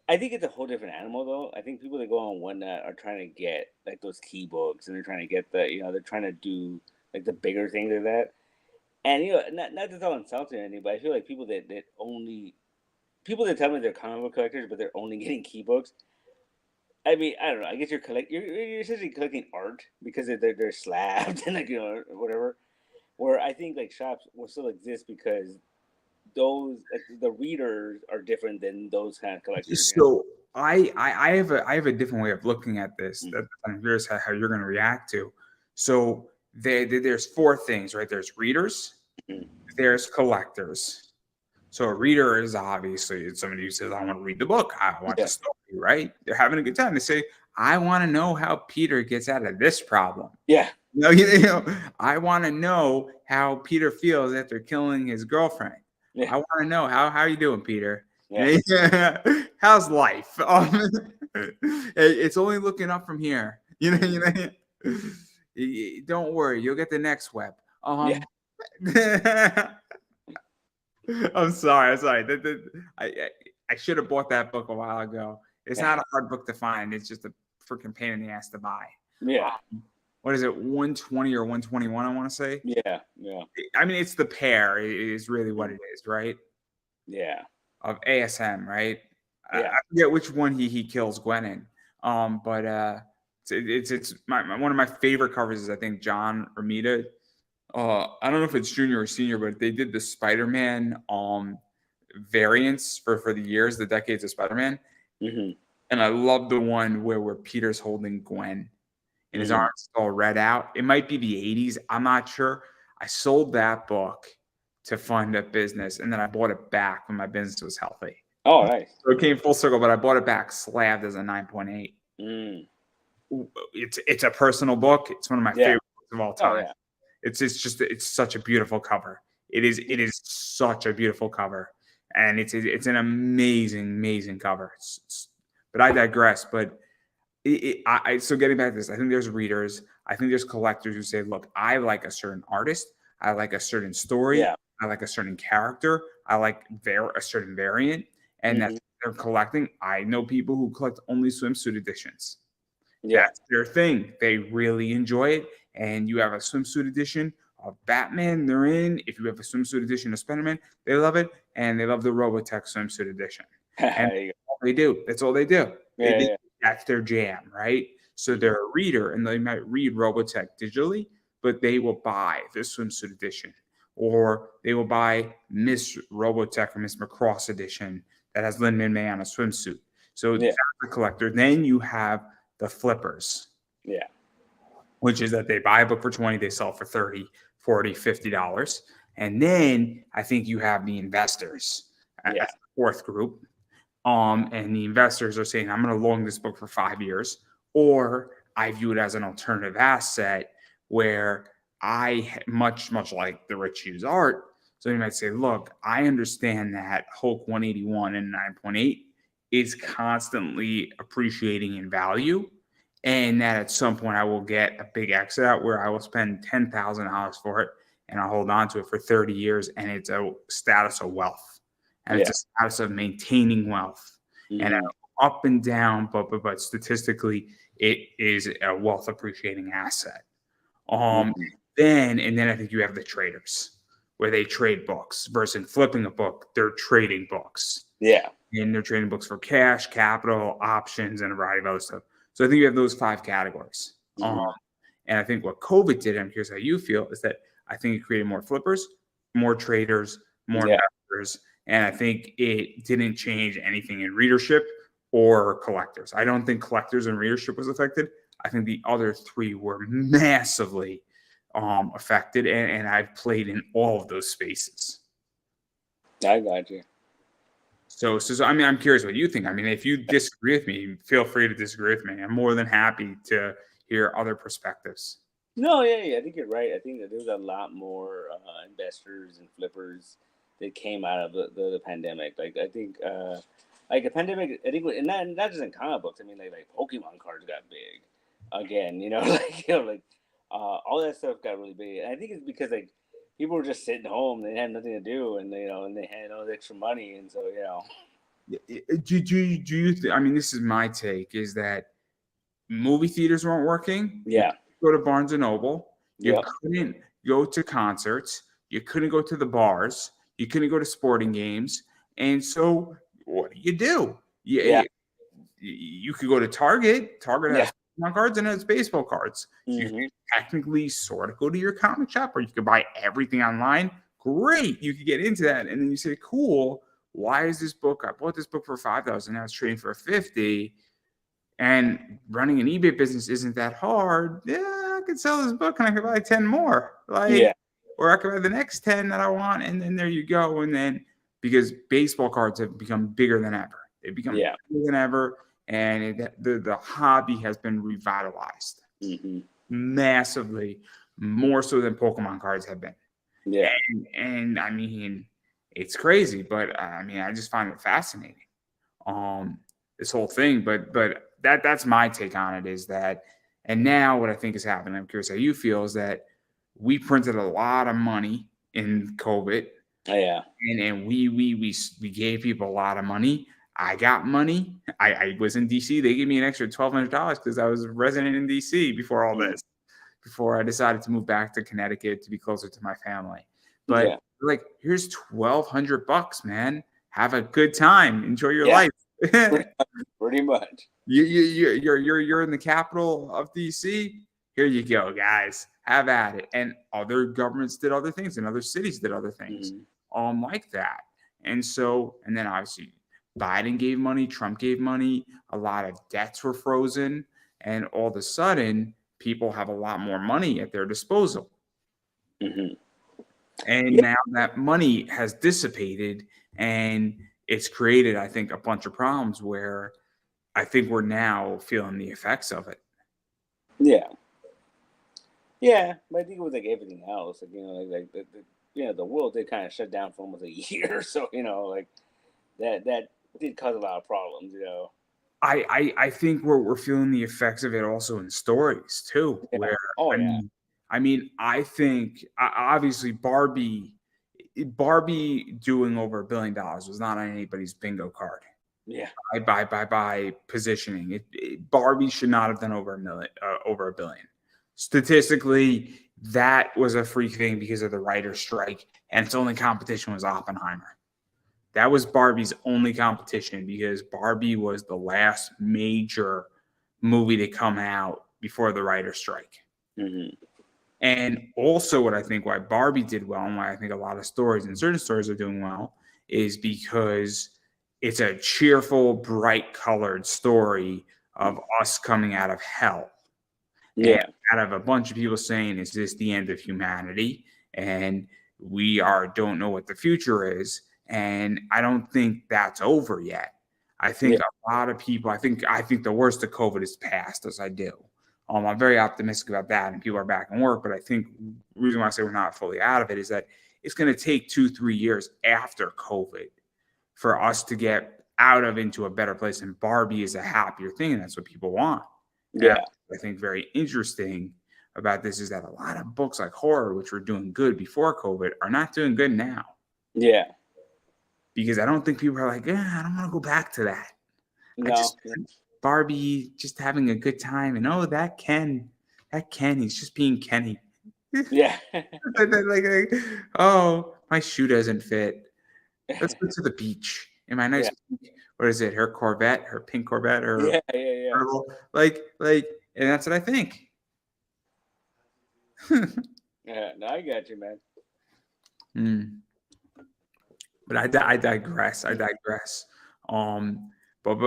I think it's a whole different animal though. I think people that go on Whatnot are trying to get like those key books, and they're trying to get they're trying to do like the bigger things of that. And not to sound insulting or anything, but I feel like people that tell me they're comic book collectors, but they're only getting key books. I mean, I don't know. I guess you're essentially collecting art because they're slabbed and like or whatever. Where I think like shops will still exist because those like the readers are different than those kind of collectors. So I have a different way of looking at this Mm. that I'm curious how you're going to react to. So there's four things, right? There's readers, Mhm. there's collectors. So a reader is obviously somebody who says, "I want to read the book. I want the Yeah, story." Right? They're having a good time. They say, "I want to know how Peter gets out of this problem." yeah, I want to know how Peter feels after killing his girlfriend. yeah, I want to know how you doing, Peter. yeah, How's life? It's only looking up from here. Don't worry, you'll get the next web. yeah, I'm sorry. I'm sorry. I should have bought that book a while ago. It's yeah, not a hard book to find. It's just a freaking pain in the ass to buy. yeah, What is it? 120 or 121? I want to say. yeah, yeah, It's the pair is really what mm, it is, right? yeah, Of ASM, right? yeah, I forget which one he kills Gwen in. But it's one of my favorite covers is I think John Romita. I don't know if it's junior or senior, but they did the Spider-Man variants for the years, the decades of Spider-Man. hmm, And I love the one where Peter's holding Gwen and his hmm. arms all read out. It might be the 80s. I'm not sure. I sold that book to fund a business, and then I bought it back when my business was healthy. Oh, nice. So it came full circle, but I bought it back slabbed as a 9.8. Mm. it's a personal book. It's one of my favorite books of all Oh time. yeah. It's such a beautiful cover. It is such a beautiful cover, and it's an amazing cover. But I digress. But so getting back to this, I think there's readers, I think there's collectors who say, look, I like a certain artist, I like a certain story, Yeah. I like a certain character, I like a certain variant, and that's what they're collecting. I know people who collect only swimsuit editions. Yeah. That's their thing. They really enjoy it. And you have a swimsuit edition of Batman, they're in. If you have a swimsuit edition of Spider-Man, they love it. And they love the Robotech swimsuit edition. And There you go. they do. That's all they do. Yeah. That's their jam, right? So they're a reader, and they might read Robotech digitally, but they will buy the swimsuit edition, or they will buy Miss Robotech or Miss Macross edition that has Lin May on a swimsuit. So that's a collector. Then you have the flippers. Yeah. Which is that they buy a book for 20, they sell for 30, 40, $50. And then I think you have the investors as the fourth group. And the investors are saying, I'm going to long this book for 5 years, or I view it as an alternative asset where I much like the rich use art. So you might say, look, I understand that Hulk 181 and 9.8 is constantly appreciating in value, and that at some point I will get a big exit out where I will spend $10,000 for it and I'll hold on to it for 30 years, and it's a status of wealth. And it's a status of maintaining wealth, and up and down, but statistically, it is a wealth appreciating asset. Then I think you have the traders, where they trade books versus flipping a book. They're trading books. Yeah. And they're trading books for cash, capital, options, and a variety of other stuff. So I think you have those 5 categories. And I think what COVID did, and here's how you feel, is that I think it created more flippers, more traders, more investors. And I think it didn't change anything in readership or collectors. I don't think collectors and readership was affected. I think the other 3 were massively affected. And I've played in all of those spaces. I got you. So I mean, I'm curious what you think. I mean, if you disagree with me, feel free to disagree with me. I'm more than happy to hear other perspectives. No, yeah. I think you're right. I think that there's a lot more investors and flippers that came out of the pandemic. Like I think, like a pandemic. I think, and not just in comic books. I mean, like Pokemon cards got big again. All that stuff got really big. And I think it's because like people were just sitting home, they had nothing to do, and and they had all the extra money, and so Do you I mean, this is my take, is that movie theaters weren't working. Yeah. You go to Barnes and Noble. You couldn't go to concerts. You couldn't go to the bars. You couldn't go to sporting games. And so what do? You could go to Target. Target has Pokemon cards and has baseball cards. You can technically sort of go to your comic shop, or you could buy everything online. Great. You could get into that. And then you say, cool, why is this book? I bought this book for $5,000. Now it's trading for $50,000. And running an eBay business isn't that hard. Yeah, I could sell this book and I could buy 10 more. Or I could buy the next 10 that I want. And then there you go. And then because baseball cards have become bigger than ever. They've become bigger than ever. And the hobby has been revitalized massively, more so than Pokemon cards have been. Yeah. And I mean, it's crazy, but I mean, I just find it fascinating. This whole thing, but that's my take on it, is that, and now what I think is happening, I'm curious how you feel, is that we printed a lot of money in COVID. And we gave people a lot of money. I got money. I was in DC. They gave me an extra $1,200 because I was a resident in DC before all this, before I decided to move back to Connecticut to be closer to my family. But like, here's $1,200, man. Have a good time. Enjoy your life. Pretty much. You're in the capital of DC. Here you go, guys. Have at it. And other governments did other things, and other cities did other things like that. And then obviously Biden gave money, Trump gave money, a lot of debts were frozen, and all of a sudden people have a lot more money at their disposal. And now that money has dissipated, and it's created, I think, a bunch of problems where I think we're now feeling the effects of it. Yeah. Yeah, but I think it was like everything else. Like the world did kind of shut down for almost a year, so like that did cause a lot of problems. I think we're feeling the effects of it also in stories too, Yeah. where Oh I yeah. mean I mean, I think obviously Barbie doing over $1 billion was not on anybody's bingo card Yeah. by positioning. Barbie should not have done over a billion. Statistically, that was a freak thing because of the writer's strike, and its only competition was Oppenheimer. That was Barbie's only competition because Barbie was the last major movie to come out before the writer's strike. Hmm. And also, what I think why Barbie did well, and why I think a lot of stories and certain stories are doing well, is because it's a cheerful, bright colored story of us coming out of hell and Yeah. out of a bunch of people saying, "Is this the end of humanity?" And we don't know what the future is, and I don't think that's over yet. I think Yeah. a lot of people. I think the worst of COVID is past, as I do. I'm very optimistic about that, and people are back in work. But I think the reason why I say we're not fully out of it is that it's going to take 2-3 years after COVID for us to get out of into a better place. And Barbie is a happier thing, and that's what people want. And Yeah. I think very interesting about this is that a lot of books like horror, which were doing good before COVID, are not doing good now Yeah. because I don't think people are like, I don't want to go back to that. I just No. Barbie just having a good time, and that Ken, he's just being Kenny. Yeah. Oh, my shoe doesn't fit. Let's go to the beach in my nice Yeah. pink, what is it? Her Corvette, her pink Corvette, her Yeah. Yeah. Yeah. purple, and that's what I think. Yeah. No, I got you, man. Hmm. But I digress. I digress. Um, but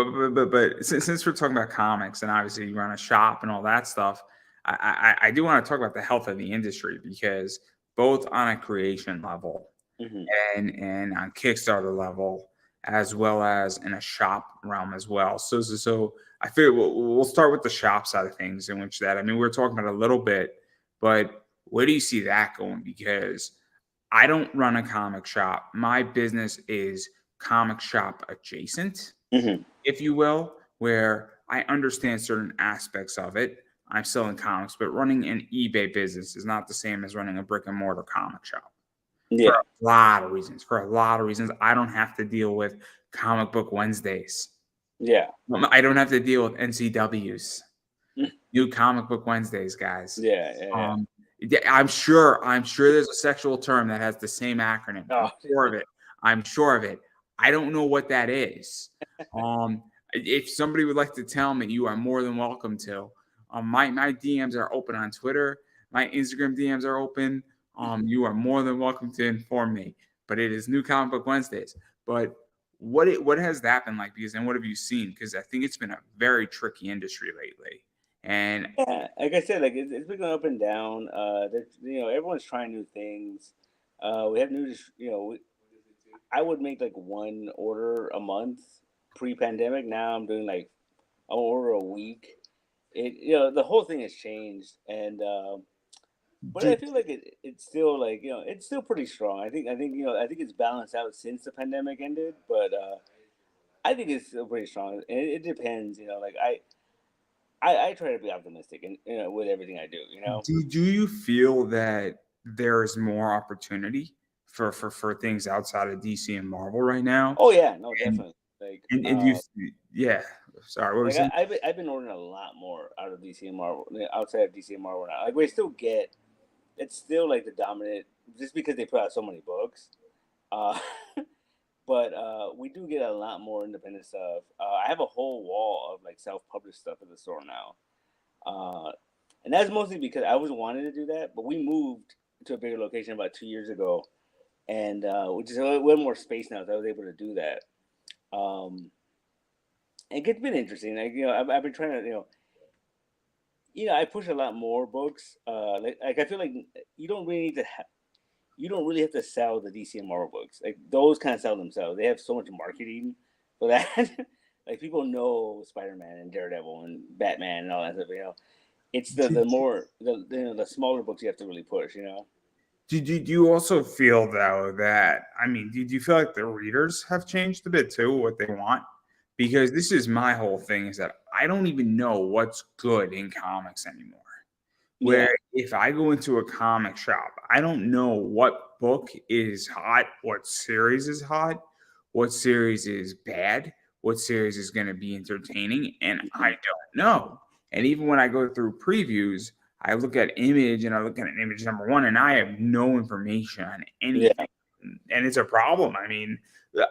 since we're talking about comics and obviously you run a shop and all that stuff, I do want to talk about the health of the industry because both on a creation level Hmm. and on Kickstarter level, as well as in a shop realm as well. So I figure we'll start with the shop side of things, in which that I mean we're talking about a little bit, but where do you see that going? Because I don't run a comic shop. My business is comic shop adjacent, Hmm. if you will, where I understand certain aspects of it. I'm selling comics, but running an eBay business is not the same as running a brick and mortar comic shop for Yeah. a lot of reasons. For a lot of reasons, I don't have to deal with comic book Wednesdays. Yeah. I don't have to deal with NCWs, Mm. new comic book Wednesdays, guys. Yeah. Yeah. Yeah, I'm sure there's a sexual term that has the same acronym. Yeah. I'm sure of it. I'm sure of it. I don't know what that is. If somebody would like to tell me, you are more than welcome to. My DMs are open on Twitter. My Instagram DMs are open. You are more than welcome to inform me. But it is New Comic Book Wednesdays. But what has that been like? Because and what have you seen? Because I think it's been a very tricky industry lately. And Yeah, like I said, like it's been going up and down. Everyone's trying new things. We have new, I would make like one order a month pre-pandemic. Now I'm doing like an order a week. The whole thing has changed, and but I did feel like it's still like it's still pretty strong. I think it's balanced out since the pandemic ended, but I think it's still pretty strong. And it depends, like I try to be optimistic and with everything I do. do you feel that there's more opportunity for things outside of DC and Marvel right now? Oh yeah, no, And definitely. Like and you yeah, sorry, what were you like saying? I've been ordering a lot more out of DC and Marvel outside of DC and Marvel now. Like we still get it's still like the dominant just because they put out so many books. Uh, but we do get a lot more independent stuff. I have a whole wall of like self-published stuff at the store now. And that's mostly because I was wanting to do that, but we moved to a bigger location about 2 years ago, and we just we have more space now, so I was able to do that. Um, and it's been interesting. Like I've been trying to I push a lot more books. Like I feel like you don't really need to. You don't really have to sell the DC and Marvel books. Like those kind of sell themselves. They have so much marketing for that. Like people know Spider Man and Daredevil and Batman and all that stuff. it's the smaller books you have to really push. Do you also feel though that do you feel like the readers have changed a bit too, what they want? Because this is my whole thing is that I don't even know what's good in comics anymore. Yeah. Where if I go into a comic shop, I don't know what book is hot, what series is hot, what series is bad, what series is going to be entertaining, and I don't know. And even when I go through previews, I look at image and I look at an image number one, and I have no information on anything. Yeah. And it's a problem.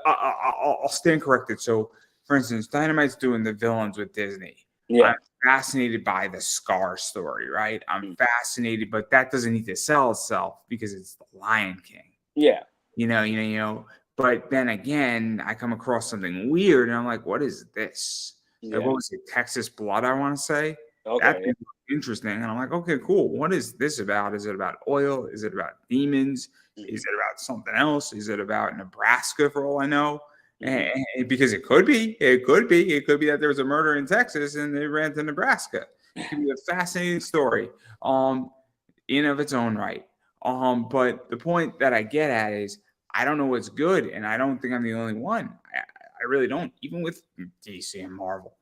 I'll stand corrected. So, for instance, Dynamite's doing the villains with Disney. Yeah. I'm fascinated by the Scar story, right? I'm fascinated, but that doesn't need to sell itself because it's the Lion King. Yeah. But then again, I come across something weird, and I'm like, "What is this? Yeah. Like, what was it? Texas Blood? I want to say Okay. that's interesting." And I'm like, "Okay, cool. What is this about? Is it about oil? Is it about demons? Is it about something else? Is it about Nebraska? For all I know." And because it could be that there was a murder in Texas and they ran to Nebraska. It could be a fascinating story, in of its own right. But the point that I get at is I don't know what's good, and I don't think I'm the only one. I really don't, even with DC and Marvel.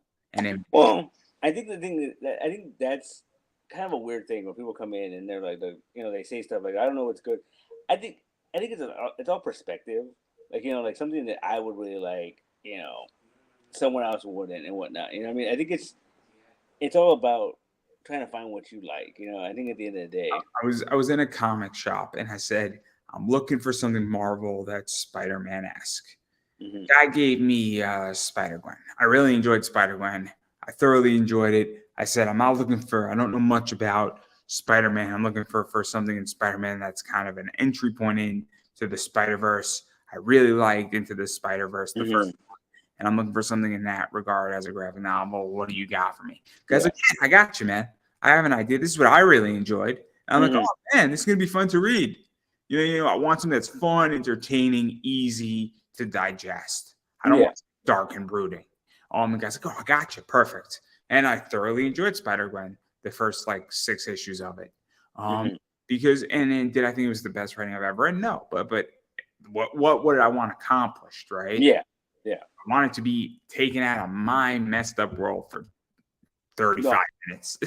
Well, I think the thing I think that's kind of a weird thing when people come in and they're like, they say stuff like, "I don't know what's good." I think it's all perspective. Like something that I would really like, someone else wouldn't and whatnot. You know what I mean? I think it's all about trying to find what you like. I think at the end of the day, I was in a comic shop and I said, I'm looking for something Marvel that's Spider-Man-esque. Guy gave me Spider-Gwen. I really enjoyed Spider-Gwen. I thoroughly enjoyed it. I said, I don't know much about Spider-Man. I'm looking for something in Spider-Man that's kind of an entry point into the Spider-Verse. I really liked Into the Spider-Verse, the first one, and I'm looking for something in that regard as a graphic novel. What do you got for me? Guys, like, I got you, man. I have an idea. This is what I really enjoyed. And I'm like, oh man, this is gonna be fun to read. I want something that's fun, entertaining, easy to digest. I don't want dark and brooding. The guy's like, oh, I got you, perfect. And I thoroughly enjoyed Spider-Gwen, the first 6 issues of it. Because and then did I think it was the best writing I've ever read? No, but what did I want accomplished, right? Yeah. I want it to be taken out of my messed up world for 35 minutes.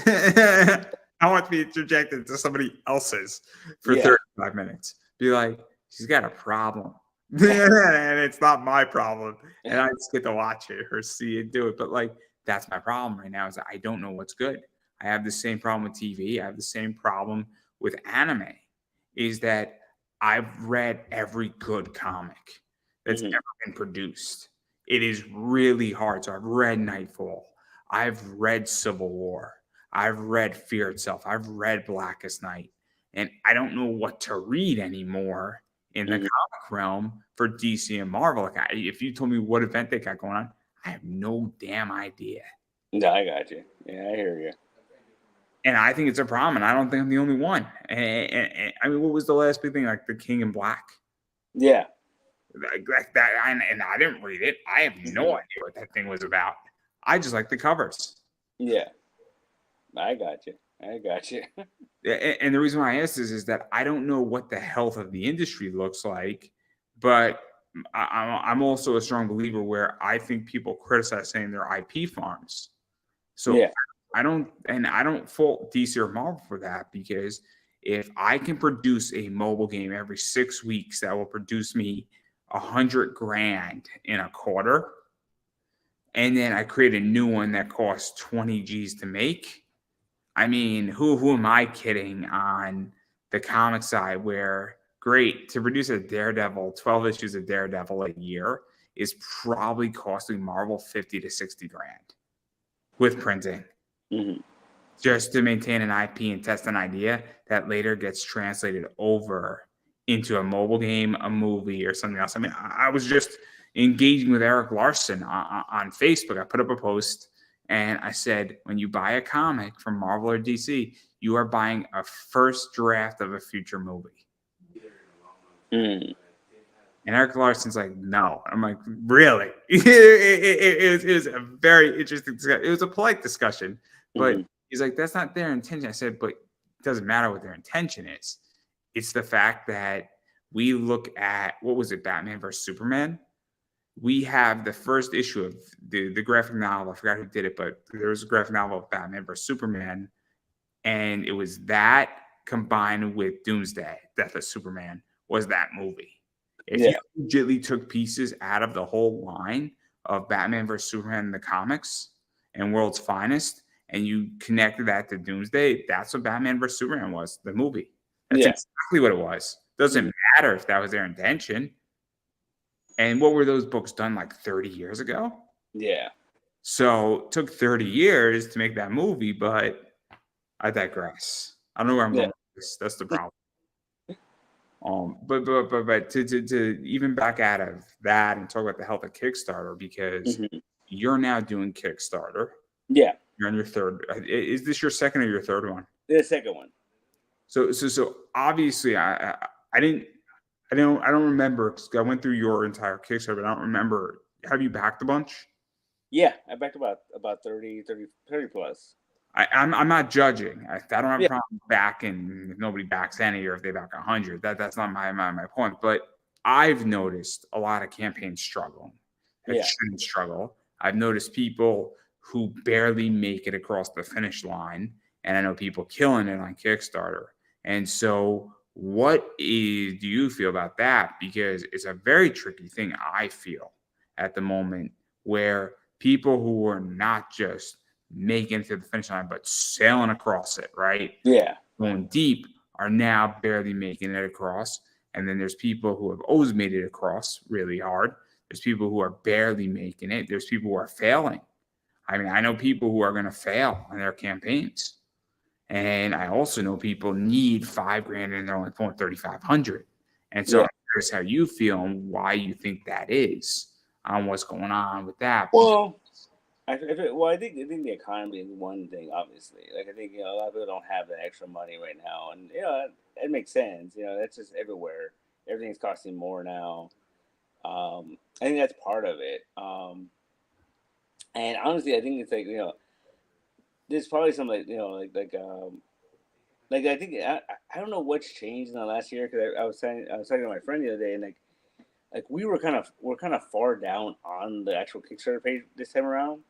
I want to be interjected to somebody else's for 35 minutes. Be like, she's got a problem. And it's not my problem. And I just get to watch it or see it do it. But that's my problem right now is that I don't know what's good. I have the same problem with TV. I have the same problem with anime is that I've read every good comic that's ever been produced. It is really hard. So I've read Nightfall. I've read Civil War. I've read Fear Itself. I've read Blackest Night. And I don't know what to read anymore in the comic realm for DC and Marvel. If you told me what event they got going on, I have no damn idea. No, I got you. Yeah, I hear you. And I think it's a problem, and I don't think I'm the only one. And what was the last big thing? Like The King in Black? Yeah. Like that, and I didn't read it. I have no idea what that thing was about. I just like the covers. Yeah. I got you. And the reason why I ask this is that I don't know what the health of the industry looks like, but I'm also a strong believer where I think people criticize saying they're IP farms. So I don't fault DC or Marvel for that, because if I can produce a mobile game every 6 weeks that will produce me $100,000 in a quarter, and then I create a new one that costs 20 G's to make. I mean, who am I kidding on the comic side where, great, to produce a Daredevil, 12 issues of Daredevil a year is probably costing Marvel 50 to 60 grand with printing. Just to maintain an IP and test an idea that later gets translated over into a mobile game, a movie, or something else. I mean, I was just engaging with Eric Larson on Facebook. I put up a post and I said, when you buy a comic from Marvel or DC, you are buying a first draft of a future movie. And Eric Larson's like, no. I'm like, really? It was a very interesting discussion. It was a polite discussion, but He's like, that's not their intention. I said, but it doesn't matter what their intention is. It's the fact that we look at, what was it, Batman versus Superman? We have the first issue of the graphic novel. I forgot who did it, but there was a graphic novel of Batman versus Superman. And it was that combined with Doomsday, Death of Superman, was that movie. If you legitimately took pieces out of the whole line of Batman versus Superman in the comics and World's Finest, and you connected that to Doomsday, that's what Batman versus Superman was, the movie. That's exactly what it was. Doesn't matter if that was their intention. And what were those books done like 30 years ago? Yeah. So it took 30 years to make that movie, but I digress. I don't know where I'm going with this. That's the problem. But to even back out of that and talk about the health of Kickstarter, because you're now doing Kickstarter. Yeah. You're on your third. Is this your second or your third one? The second one. So obviously I don't remember, because I went through your entire Kickstarter, but I don't remember. Have you backed a bunch? Yeah, I backed about 30 plus. I'm not judging. I don't have a problem backing if nobody backs any, or if they back 100. That's not my point. But I've noticed a lot of campaigns struggle. Shouldn't struggle. I've noticed people who barely make it across the finish line, and I know people killing it on Kickstarter. And so, do you feel about that? Because it's a very tricky thing, I feel, at the moment, where people who are not just making it to the finish line, but sailing across it, right? Yeah. Going deep, are now barely making it across. And then there's people who have always made it across really hard. There's people who are barely making it. There's people who are failing. I mean, I know people who are going to fail on their campaigns. And I also know people need $5,000 and they're only pulling 3,500. And so I'm curious how you feel and why you think that is, on what's going on with that. Well, I think the economy is one thing, obviously. Like, I think, a lot of people don't have the extra money right now, and it makes sense. That's just everywhere. Everything's costing more now. I think that's part of it. And honestly, I think it's like, there's probably some like I think I don't know what's changed in the last year, because I was talking to my friend the other day, and like we're kind of far down on the actual Kickstarter page this time around,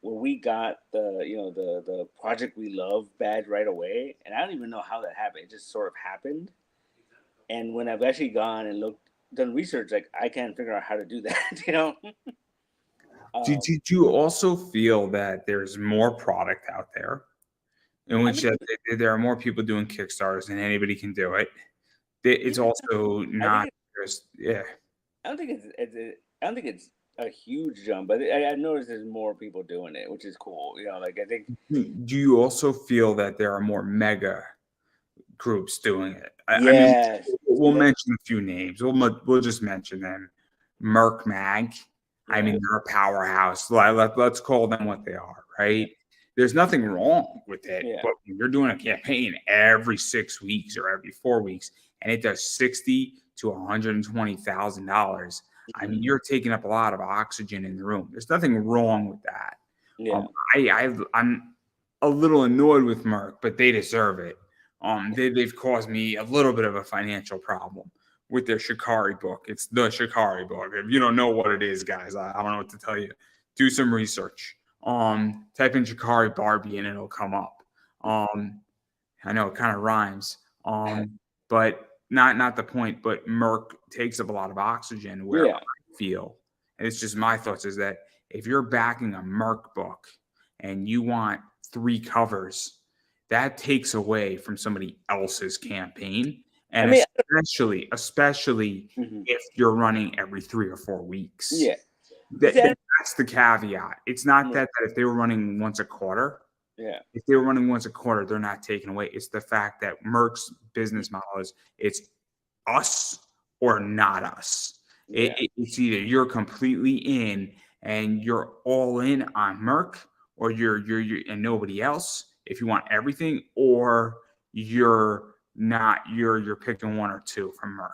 where we got the Project We Love badge right away, and I don't even know how that happened. It just sort of happened. And when I've actually gone and done research, like, I can't figure out how to do that. Did you also feel that there's more product out there, in which there are more people doing Kickstarters and anybody can do it? It's also not just I don't think it's a huge jump, but I noticed there's more people doing it, which is cool. Like, I think. Do you also feel that there are more mega groups doing it? Yes. I mean, we'll mention a few names. We'll just mention them. Merc Mag. I mean, they're a powerhouse. Let's call them what they are, right? There's nothing wrong with it, but when you're doing a campaign every 6 weeks or every 4 weeks, and it does $60,000 to $120,000, I mean, you're taking up a lot of oxygen in the room. There's nothing wrong with that. Yeah. I'm a little annoyed with Merc, but they deserve it. They've caused me a little bit of a financial problem with their Shikari book. It's the Shikari book. If you don't know what it is, guys, I don't know what to tell you. Do some research. Type in Shikari Barbie and it'll come up. I know it kind of rhymes. But not the point. But Merc takes up a lot of oxygen where I feel. And it's just my thoughts is that if you're backing a Merc book and you want 3 covers, that takes away from somebody else's campaign. And especially if you're running every 3 or 4 weeks. Yeah. That's the caveat. It's not that if they were running once a quarter. Yeah. If they were running once a quarter, they're not taken away. It's the fact that Merc's business model is it's us or not us. Yeah. It's either you're completely in and you're all in on Merc, or you're and nobody else if you want everything, or you're not, you're picking 1 or 2 from Merc.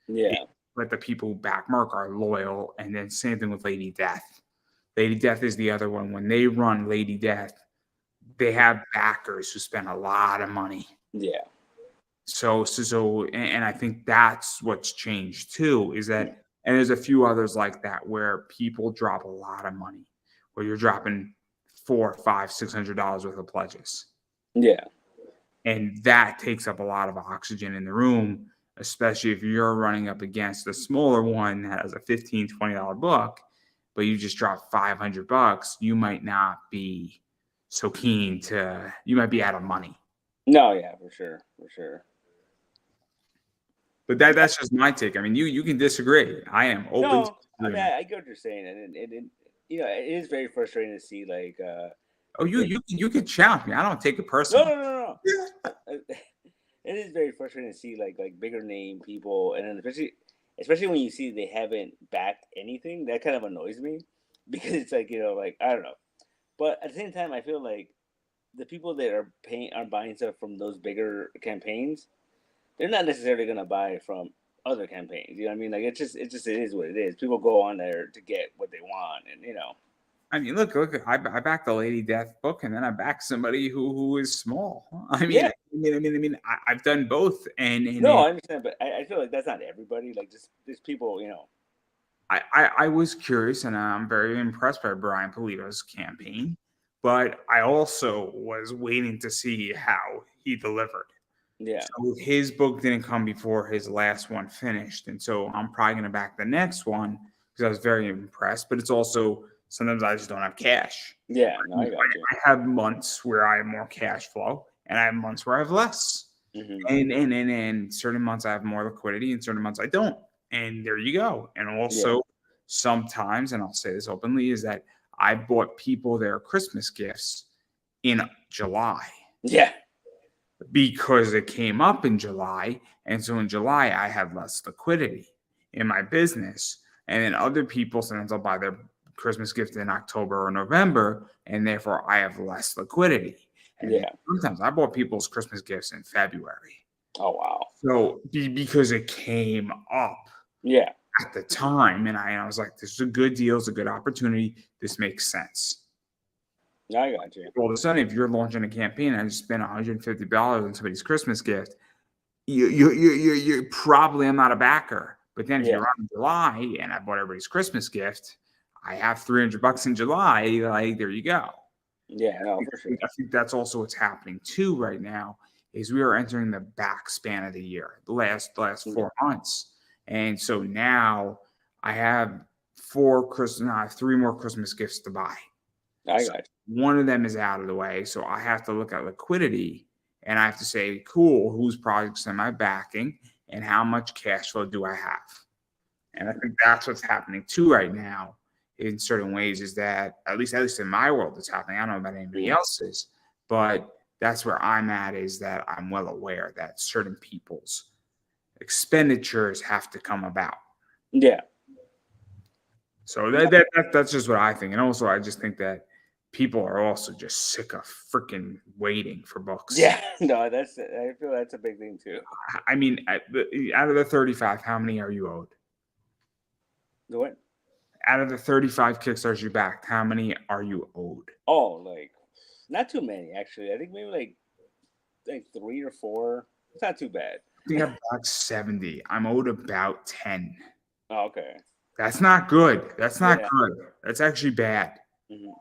Yeah. But the people who back Merc are loyal. And then same thing with Lady Death. Lady Death is the other one. When they run Lady Death, they have backers who spend a lot of money. Yeah. And I think that's what's changed too, is that, and there's a few others like that where people drop a lot of money, where you're dropping $400, $500, $600 worth of pledges. Yeah. And that takes up a lot of oxygen in the room, especially if you're running up against a smaller one that has a $15, $20 book, but you just drop $500, you might not be so keen to, you might be out of money. No, yeah, for sure. But that's just my take. I mean, you can disagree. I am open to No, I mean, disagreement. I get what you're saying, and it is very frustrating to see Oh, you could challenge me. I don't take it no, personally. no. It is very frustrating to see like bigger name people, and then especially when you see they haven't backed anything. That kind of annoys me because it's like like I don't know, but at the same time, I feel like the people that are buying stuff from those bigger campaigns, they're not necessarily gonna buy from other campaigns. You know what I mean? Like it is what it is. People go on there to get what they want, and I mean, look. I backed the Lady Death book, and then I backed somebody who is small. I mean, yeah. I've done both, No, I understand, but I feel like that's not everybody. Like just people, I was curious, and I'm very impressed by Brian Polito's campaign, but I also was waiting to see how he delivered. Yeah. So his book didn't come before his last one finished, and so I'm probably going to back the next one because I was very impressed. But it's also sometimes I just don't have cash. Yeah, no, I got you. I have months where I have more cash flow, and I have months where I have less. Hmm. And certain months I have more liquidity, and certain months I don't. And there you go. And also sometimes, and I'll say this openly, is that I bought people their Christmas gifts in July Yeah. because it came up in July. And so in July, I have less liquidity in my business. And then other people, sometimes I'll buy their Christmas gift in October or November, and therefore I have less liquidity. And then sometimes I bought people's Christmas gifts in February. Oh, wow. So because it came up Yeah. at the time, and I was like, this is a good deal, it's a good opportunity. This makes sense. I got you. All of a sudden, if you're launching a campaign and you spend $150 on somebody's Christmas gift, you're probably, I'm not a backer. But then if you're on July and I bought everybody's Christmas gift, I have $300 in July. Like, there you go. Yeah, no, for sure. I think that's also what's happening too right now is we are entering the back span of the year, the last 4 months. And so now I have three more Christmas gifts to buy. I got you. One of them is out of the way. So I have to look at liquidity and I have to say, cool, whose projects am I backing and how much cash flow do I have? And I think that's what's happening too right now in certain ways is that, at least in my world, it's happening. I don't know about anybody else's, but that's where I'm at is that I'm well aware that certain people's expenditures have to come about. Yeah. So that's just what I think. And also, I just think that people are also just sick of freaking waiting for books. Yeah. No, I feel that's a big thing too. I mean, out of the 35, how many are you owed? The what? Out of the 35 Kickstarters you backed, how many are you owed? Oh, like not too many actually. I think maybe like 3 or 4. It's not too bad. I think I've backed 70. I'm owed about 10. Oh, okay. That's not good. That's not good. That's actually bad. Mm-hmm.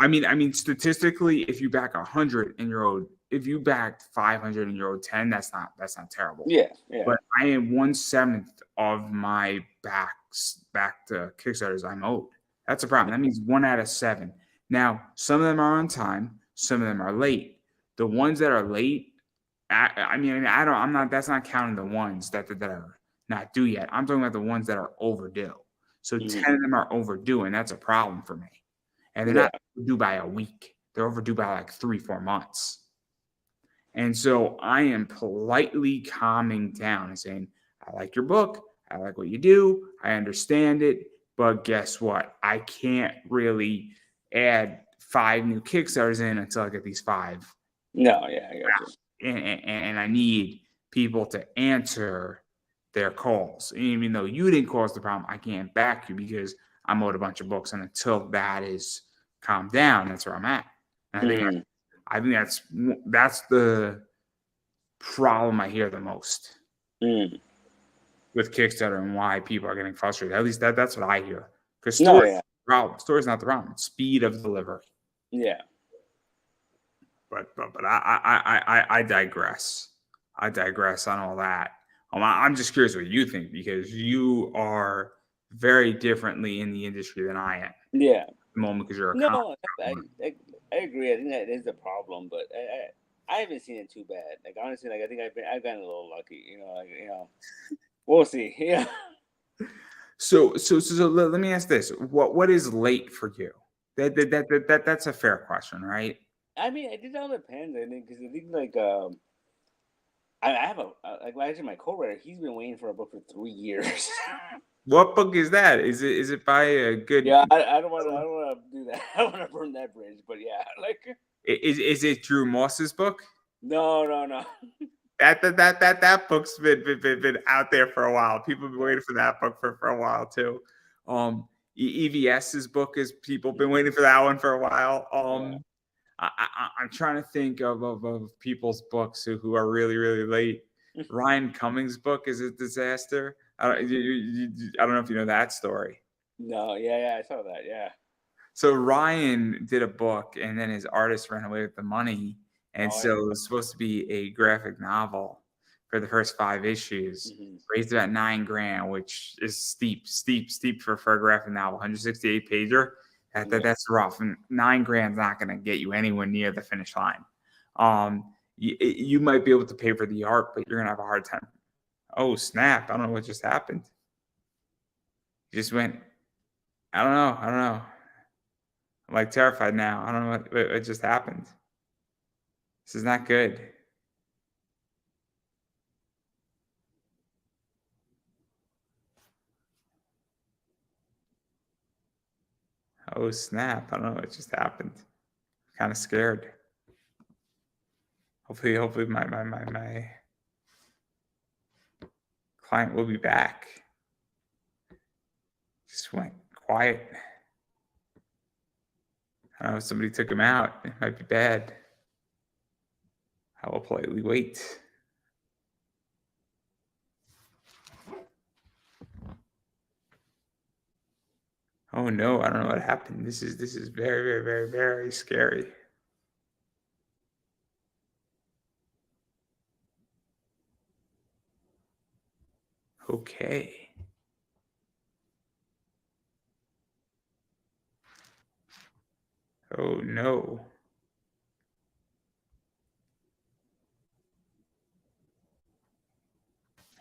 I mean, statistically, if you back 100 and you're owed, if you backed 500 and you're owed 10, that's not terrible. Yeah. But I am 1/7 of my back to Kickstarters I'm owed. That's a problem. That means 1 out of 7. Now, some of them are on time, some of them are late. The ones that are late, I'm not. That's not counting the ones that are not due yet. I'm talking about the ones that are overdue. So 10 of them are overdue, and that's a problem for me. And they're not due by a week. They're overdue by like 3-4 months. And so I am politely calming down and saying, I like your book. I like what you do. I understand it. But guess what? I can't really add 5 new Kickstarters in until I get these 5. No, yeah, I got you. And I need people to answer their calls. Even though you didn't cause the problem, I can't back you because I'm owed a bunch of books. And until that is calmed down, that's where I'm at. And I think that's the problem I hear the most with Kickstarter and why people are getting frustrated. At least that's what I hear. Because story's not the problem. It's speed of delivery. Yeah. But I digress. I digress on all that. I'm just curious what you think, because you are very differently in the industry than I am. Yeah. At the moment, because you're a No, I agree. I think that is a problem, but I haven't seen it too bad. Like honestly, like I think I've gotten a little lucky. We'll see. Yeah. So let me ask this: what is late for you? That's a fair question, right? I mean, it all depends. I think because I think like I have like actually my co-writer. He's been waiting for a book for 3 years. What book is that? Is it by a good? Yeah, I don't want to do that. I don't want to burn that bridge. But yeah, like is it Drew Moss's book? No. That book's been out there for a while. People have been waiting for that book for a while too. EVS's book is people been waiting for that one for a while. I'm trying to think of people's books who are really, really late. Ryan Cummings' book is a disaster. I don't know if you know that story. No, yeah, I saw that. Yeah. So Ryan did a book, and then his artist ran away with the money, and so it was supposed to be a graphic novel for the first 5 issues. Raised about $9,000, which is steep for a graphic novel. 168 pager. That's rough. And $9,000 is not going to get you anywhere near the finish line. You might be able to pay for the art, but you're going to have a hard time. Oh, snap. I don't know what just happened. You just went, I don't know. I'm like terrified now. I don't know what just happened. This is not good. Oh, snap. I don't know what just happened. I'm kind of scared. Hopefully my client will be back. Just went quiet. I don't know if somebody took him out. It might be bad. I will politely wait. Oh no, I don't know what happened. This is very, very, very, very scary. Okay. Oh no.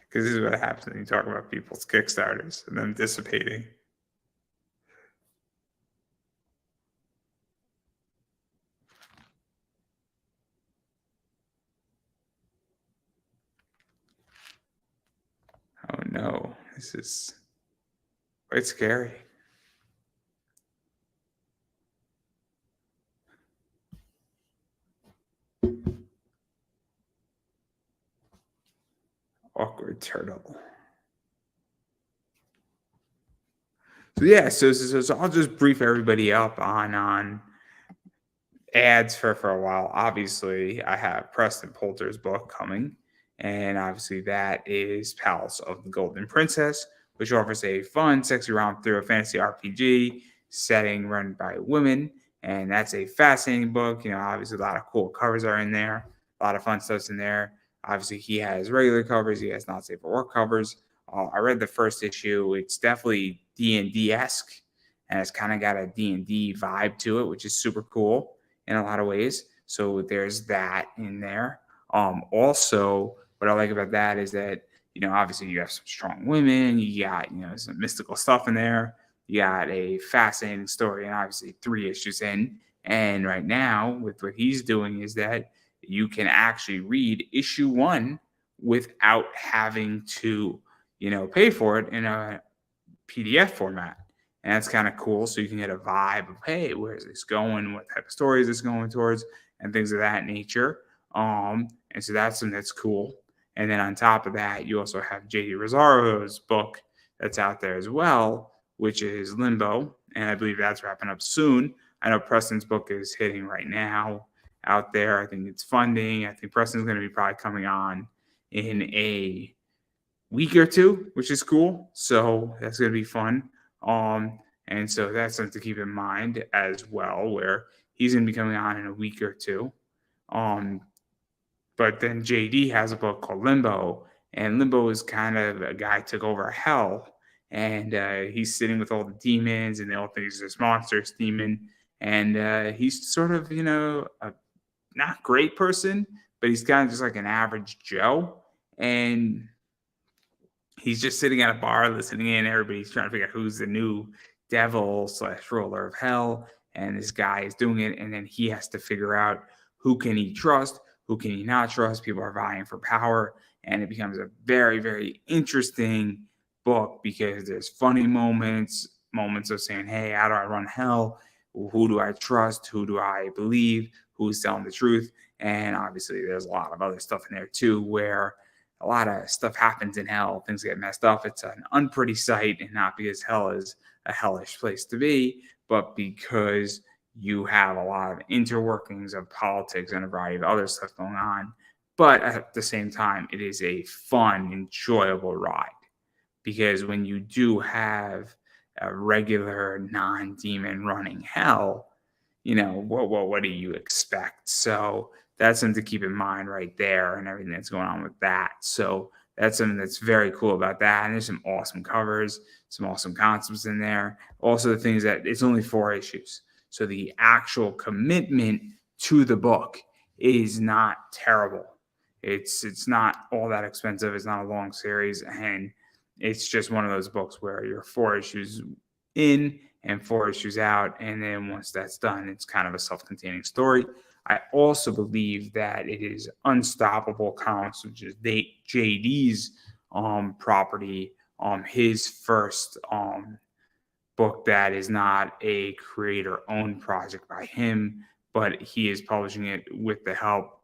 Because this is what happens when you talk about people's Kickstarters and them dissipating. Oh no, this is quite scary. Awkward turtle. So yeah, so I'll just brief everybody up on ads for a while. Obviously, I have Preston Poulter's book coming, and obviously that is Palace of the Golden Princess, which offers a fun, sexy romp through a fantasy RPG setting run by women, and that's a fascinating book. Obviously a lot of cool covers are in there, a lot of fun stuff's in there. Obviously, he has regular covers, he has not safe for work covers. I read the first issue. It's definitely D&D-esque, and it's kind of got a D&D vibe to it, which is super cool in a lot of ways. So there's that in there. Also, what I like about that is that, obviously you have some strong women, you got, some mystical stuff in there. You got a fascinating story, and obviously 3 issues in. And right now, with what he's doing, is that you can actually read issue 1 without having to, pay for it in a PDF format. And that's kind of cool. So you can get a vibe of, hey, where's this going? What type of story is this going towards? And things of that nature. And so that's something that's cool. And then on top of that, you also have J.D. Rossaro's book that's out there as well, which is Limbo. And I believe that's wrapping up soon. I know Preston's book is hitting right now. out there. I think it's funding. I think Preston's going to be probably coming on in a week or two, which is cool. So that's going to be fun. And so that's something to keep in mind as well, where he's going to be coming on in a week or two. But then JD has a book called Limbo, and Limbo is kind of a guy took over hell, and he's sitting with all the demons, and they all think he's this monstrous demon, and he's sort of a not great person, but he's kind of just like an average Joe, and he's just sitting at a bar listening in. Everybody's trying to figure out who's the new devil / ruler of hell. And this guy is doing it. And then he has to figure out who can he trust, who can he not trust. People are vying for power. And it becomes a very, very interesting book because there's funny moments of saying, hey, how do I run hell? Who do I trust? Who do I believe? Who's telling the truth? And obviously there's a lot of other stuff in there too, where a lot of stuff happens in hell. Things get messed up. It's an unpretty sight, and not because hell is a hellish place to be, but because you have a lot of interworkings of politics and a variety of other stuff going on. But at the same time, it is a fun, enjoyable ride, because when you do have a regular non-demon running hell, what do you expect? So that's something to keep in mind right there, and everything that's going on with that. So that's something that's very cool about that. And there's some awesome covers, some awesome concepts in there. Also, the things that it's only 4 issues. So the actual commitment to the book is not terrible. It's not all that expensive. It's not a long series. And it's just one of those books where you're 4 issues in and 4 issues out. And then once that's done, it's kind of a self-containing story. I also believe that it is Unstoppable Comics, which is JD's property, his first book that is not a creator-owned project by him, but he is publishing it with the help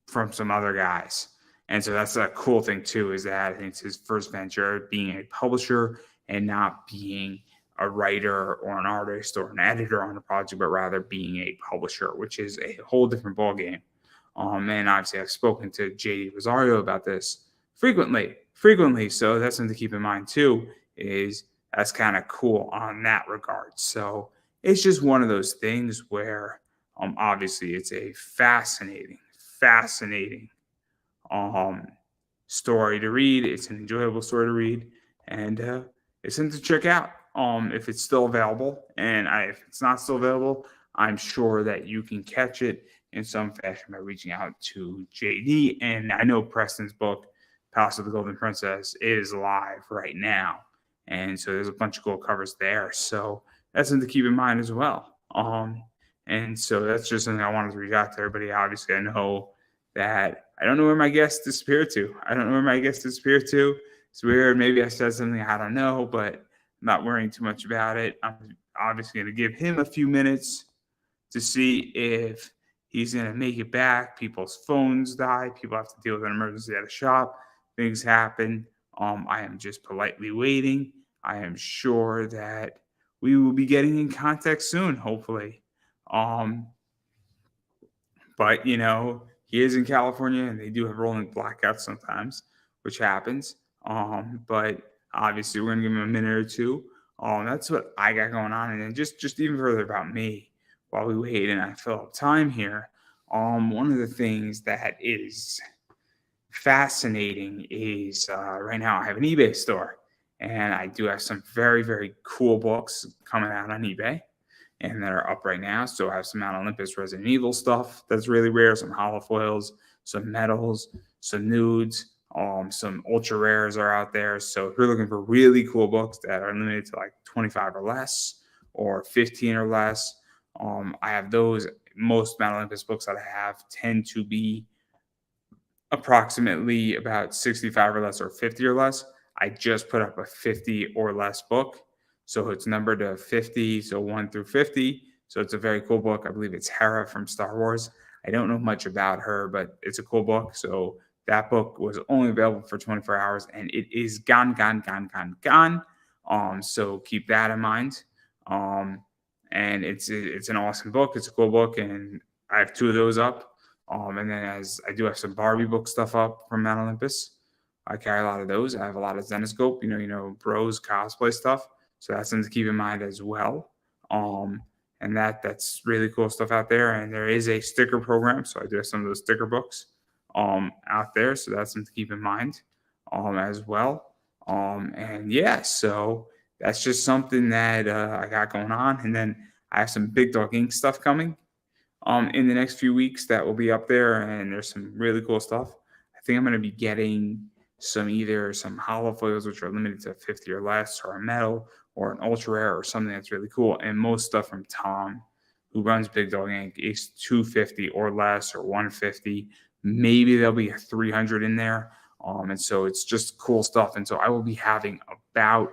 from some other guys. And so that's a cool thing too, is that I think it's his first venture being a publisher and not being a writer or an artist or an editor on a project, but rather being a publisher, which is a whole different ballgame. And obviously I've spoken to JD Rosario about this frequently. So that's something to keep in mind too, is that's kind of cool on that regard. So it's just one of those things where obviously it's a fascinating story to read. It's an enjoyable story to read, and it's something to check out if it's still available. And if it's not still available, I'm sure that you can catch it in some fashion by reaching out to JD. And I know Preston's book, Palace of the Golden Princess, is live right now. And so there's a bunch of cool covers there. So that's something to keep in mind as well. And so that's just something I wanted to reach out to everybody. Obviously, I know that I don't know where my guest disappeared to. It's weird. Maybe I said something I don't know, but I'm not worrying too much about it. I'm obviously going to give him a few minutes to see if he's going to make it back. People's phones die. People have to deal with an emergency at a shop. Things happen. I am just politely waiting. I am sure that we will be getting in contact soon, hopefully. But, he is in California, and they do have rolling blackouts sometimes, which happens. But obviously, we're going to give him a minute or two. That's what I got going on. And then just even further about me while we wait and I fill up time here. One of the things that is fascinating is right now I have an eBay store, and I do have some very, very cool books coming out on eBay and that are up right now. So I have some Mount Olympus Resident Evil stuff that's really rare, some holofoils, some metals, some nudes, some ultra rares are out there. So if you're looking for really cool books that are limited to like 25 or less or 15 or less, I have those. Most Mount Olympus books that I have tend to be approximately about 65 or less or 50 or less. I just put up a 50 or less book. So it's numbered to 50, so 1 through 50. So it's a very cool book. I believe it's Hera from Star Wars. I don't know much about her, but it's a cool book. So that book was only available for 24 hours, and it is gone. So keep that in mind. And it's an awesome book. It's a cool book, and I have 2 of those up. And then as I do have some Barbie book stuff up from Mount Olympus. I carry a lot of those. I have a lot of Zenoscope, bros cosplay stuff. So that's something to keep in mind as well. And that's really cool stuff out there. And there is a sticker program, so I do have some of those sticker books out there. So that's something to keep in mind as well. And yeah, so that's just something that I got going on. And then I have some Big Dog Ink stuff coming in the next few weeks that will be up there, and there's some really cool stuff. I think I'm going to be getting either some hollow foils, which are limited to 50 or less, or a metal, or an ultra rare, or something that's really cool. And most stuff from Tom, who runs Big Dog Ink, is 250 or less, or 150. Maybe there'll be a 300 in there. And so it's just cool stuff. And so I will be having about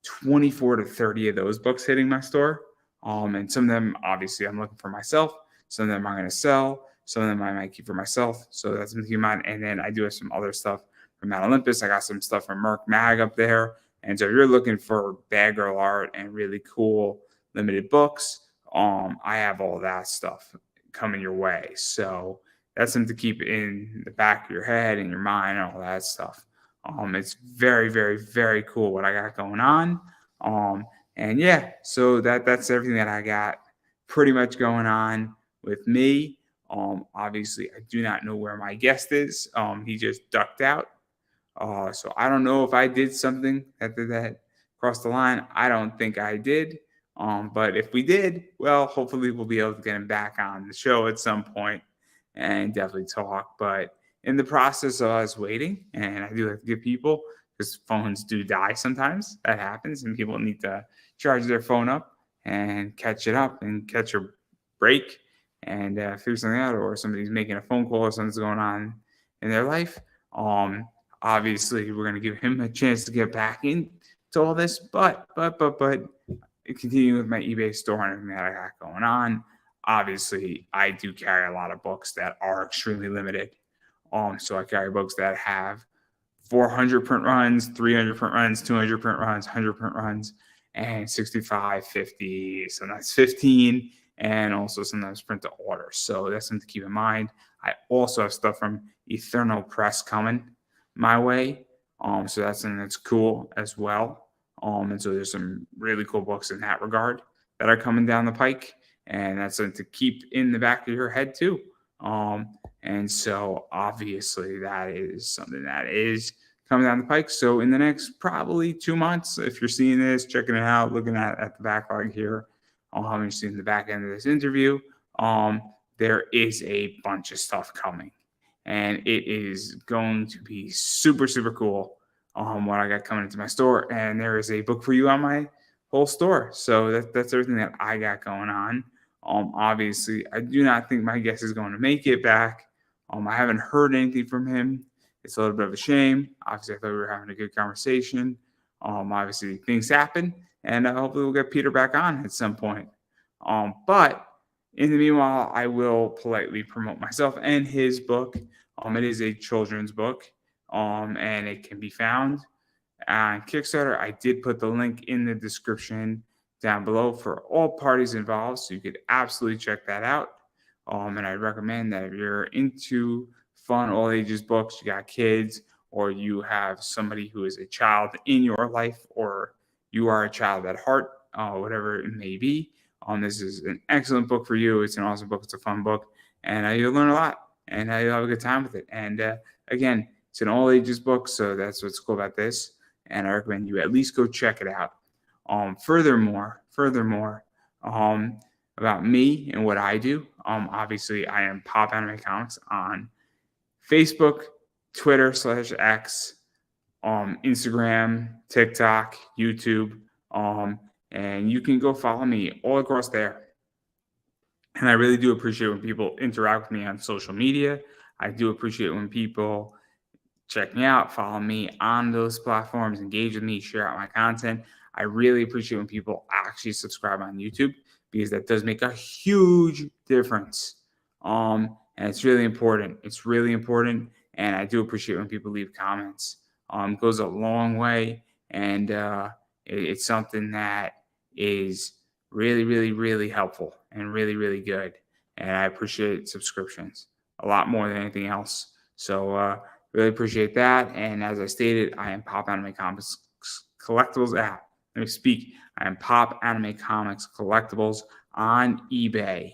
24 to 30 of those books hitting my store. And some of them, obviously, I'm looking for myself. Some of them I'm going to sell. Some of them I might keep for myself. So that's something to keep in mind. And then I do have some other stuff from Mount Olympus. I got some stuff from Merc Mag up there. And so if you're looking for bad girl art and really cool limited books, I have all that stuff coming your way. So that's something to keep in the back of your head and your mind and all that stuff. It's very, very, very cool what I got going on. And yeah, so that's everything that I got pretty much going on with me. Obviously, I do not know where my guest is. He just ducked out. So I don't know if I did something that crossed the line. I don't think I did. But if we did, well, hopefully we'll be able to get him back on the show at some point and definitely talk. But in the process of us waiting, and I do have to give people, because phones do die sometimes, that happens, and people need to charge their phone up and catch it up and catch a break and figure something out, or somebody's making a phone call or something's going on in their life. Obviously, we're going to give him a chance to get back into all this, but continuing with my eBay store and everything that I got going on, obviously, I do carry a lot of books that are extremely limited. So I carry books that have 400 print runs, 300 print runs, 200 print runs, 100 print runs, and 65, 50, sometimes 15, and also sometimes print to order. So that's something to keep in mind. I also have stuff from Eternal Press coming my way. So that's something that's cool as well. And so there's some really cool books in that regard that are coming down the pike. And that's something to keep in the back of your head too. And so obviously that is something that is coming down the pike. So in the next probably 2 months, if you're seeing this, checking it out, looking at the backlog here, you're seeing the back end of this interview, there is a bunch of stuff coming. And it is going to be super, super cool what I got coming into my store. And there is a book for you on my whole store. So that's everything that I got going on. Obviously, I do not think my guest is going to make it back. I haven't heard anything from him. It's a little bit of a shame. Obviously, I thought we were having a good conversation. Obviously, things happen, and hopefully we'll get Peter back on at some point. But in the meanwhile, I will politely promote myself and his book. It is a children's book, and it can be found on Kickstarter. I did put the link in the description down below for all parties involved, so you could absolutely check that out. And I recommend that if you're into fun all ages books, you got kids, or you have somebody who is a child in your life, or you are a child at heart, whatever it may be, this is an excellent book for you. It's an awesome book. It's a fun book, and you'll learn a lot, and you'll have a good time with it. And again, it's an all ages book, so that's what's cool about this. And I recommend you at least go check it out. Furthermore, about me and what I do. Obviously, I am Pop Anime Comics on Facebook, Twitter /X, Instagram, TikTok, YouTube, and you can go follow me all across there. And I really do appreciate when people interact with me on social media. I do appreciate when people check me out, follow me on those platforms, engage with me, share out my content. I really appreciate when people actually subscribe on YouTube, because that does make a huge difference. And it's really important. It's really important. And I do appreciate when people leave comments. It goes a long way. And it's something that is really, really, really helpful and really, really good. and I appreciate subscriptions a lot more than anything else. So really appreciate that. And as I stated, I am Pop Anime Comics Collectibles app. Let me speak. I am Pop Anime Comics Collectibles on eBay.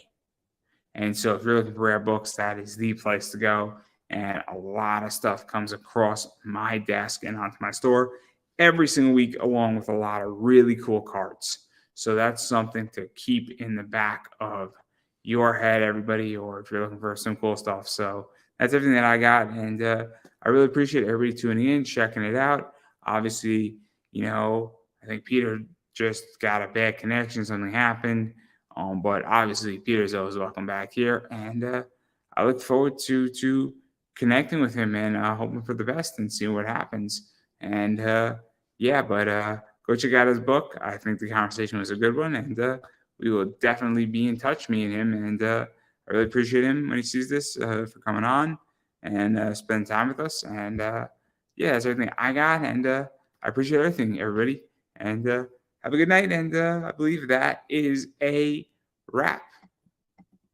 And so if you're looking for rare books, that is the place to go. And a lot of stuff comes across my desk and onto my store every single week, along with a lot of really cool cards. So that's something to keep in the back of your head, everybody, or if you're looking for some cool stuff. So that's everything that I got. And I really appreciate everybody tuning in, checking it out. Obviously, I think Peter just got a bad connection. Something happened. But obviously, Peter's always welcome back here. And I look forward to connecting with him and hoping for the best and seeing what happens. And go check out his book. I think the conversation was a good one. And we will definitely be in touch, me and him. And I really appreciate him when he sees this for coming on and spending time with us. And that's everything I got. And I appreciate everything, everybody. And have a good night. And I believe that is a wrap.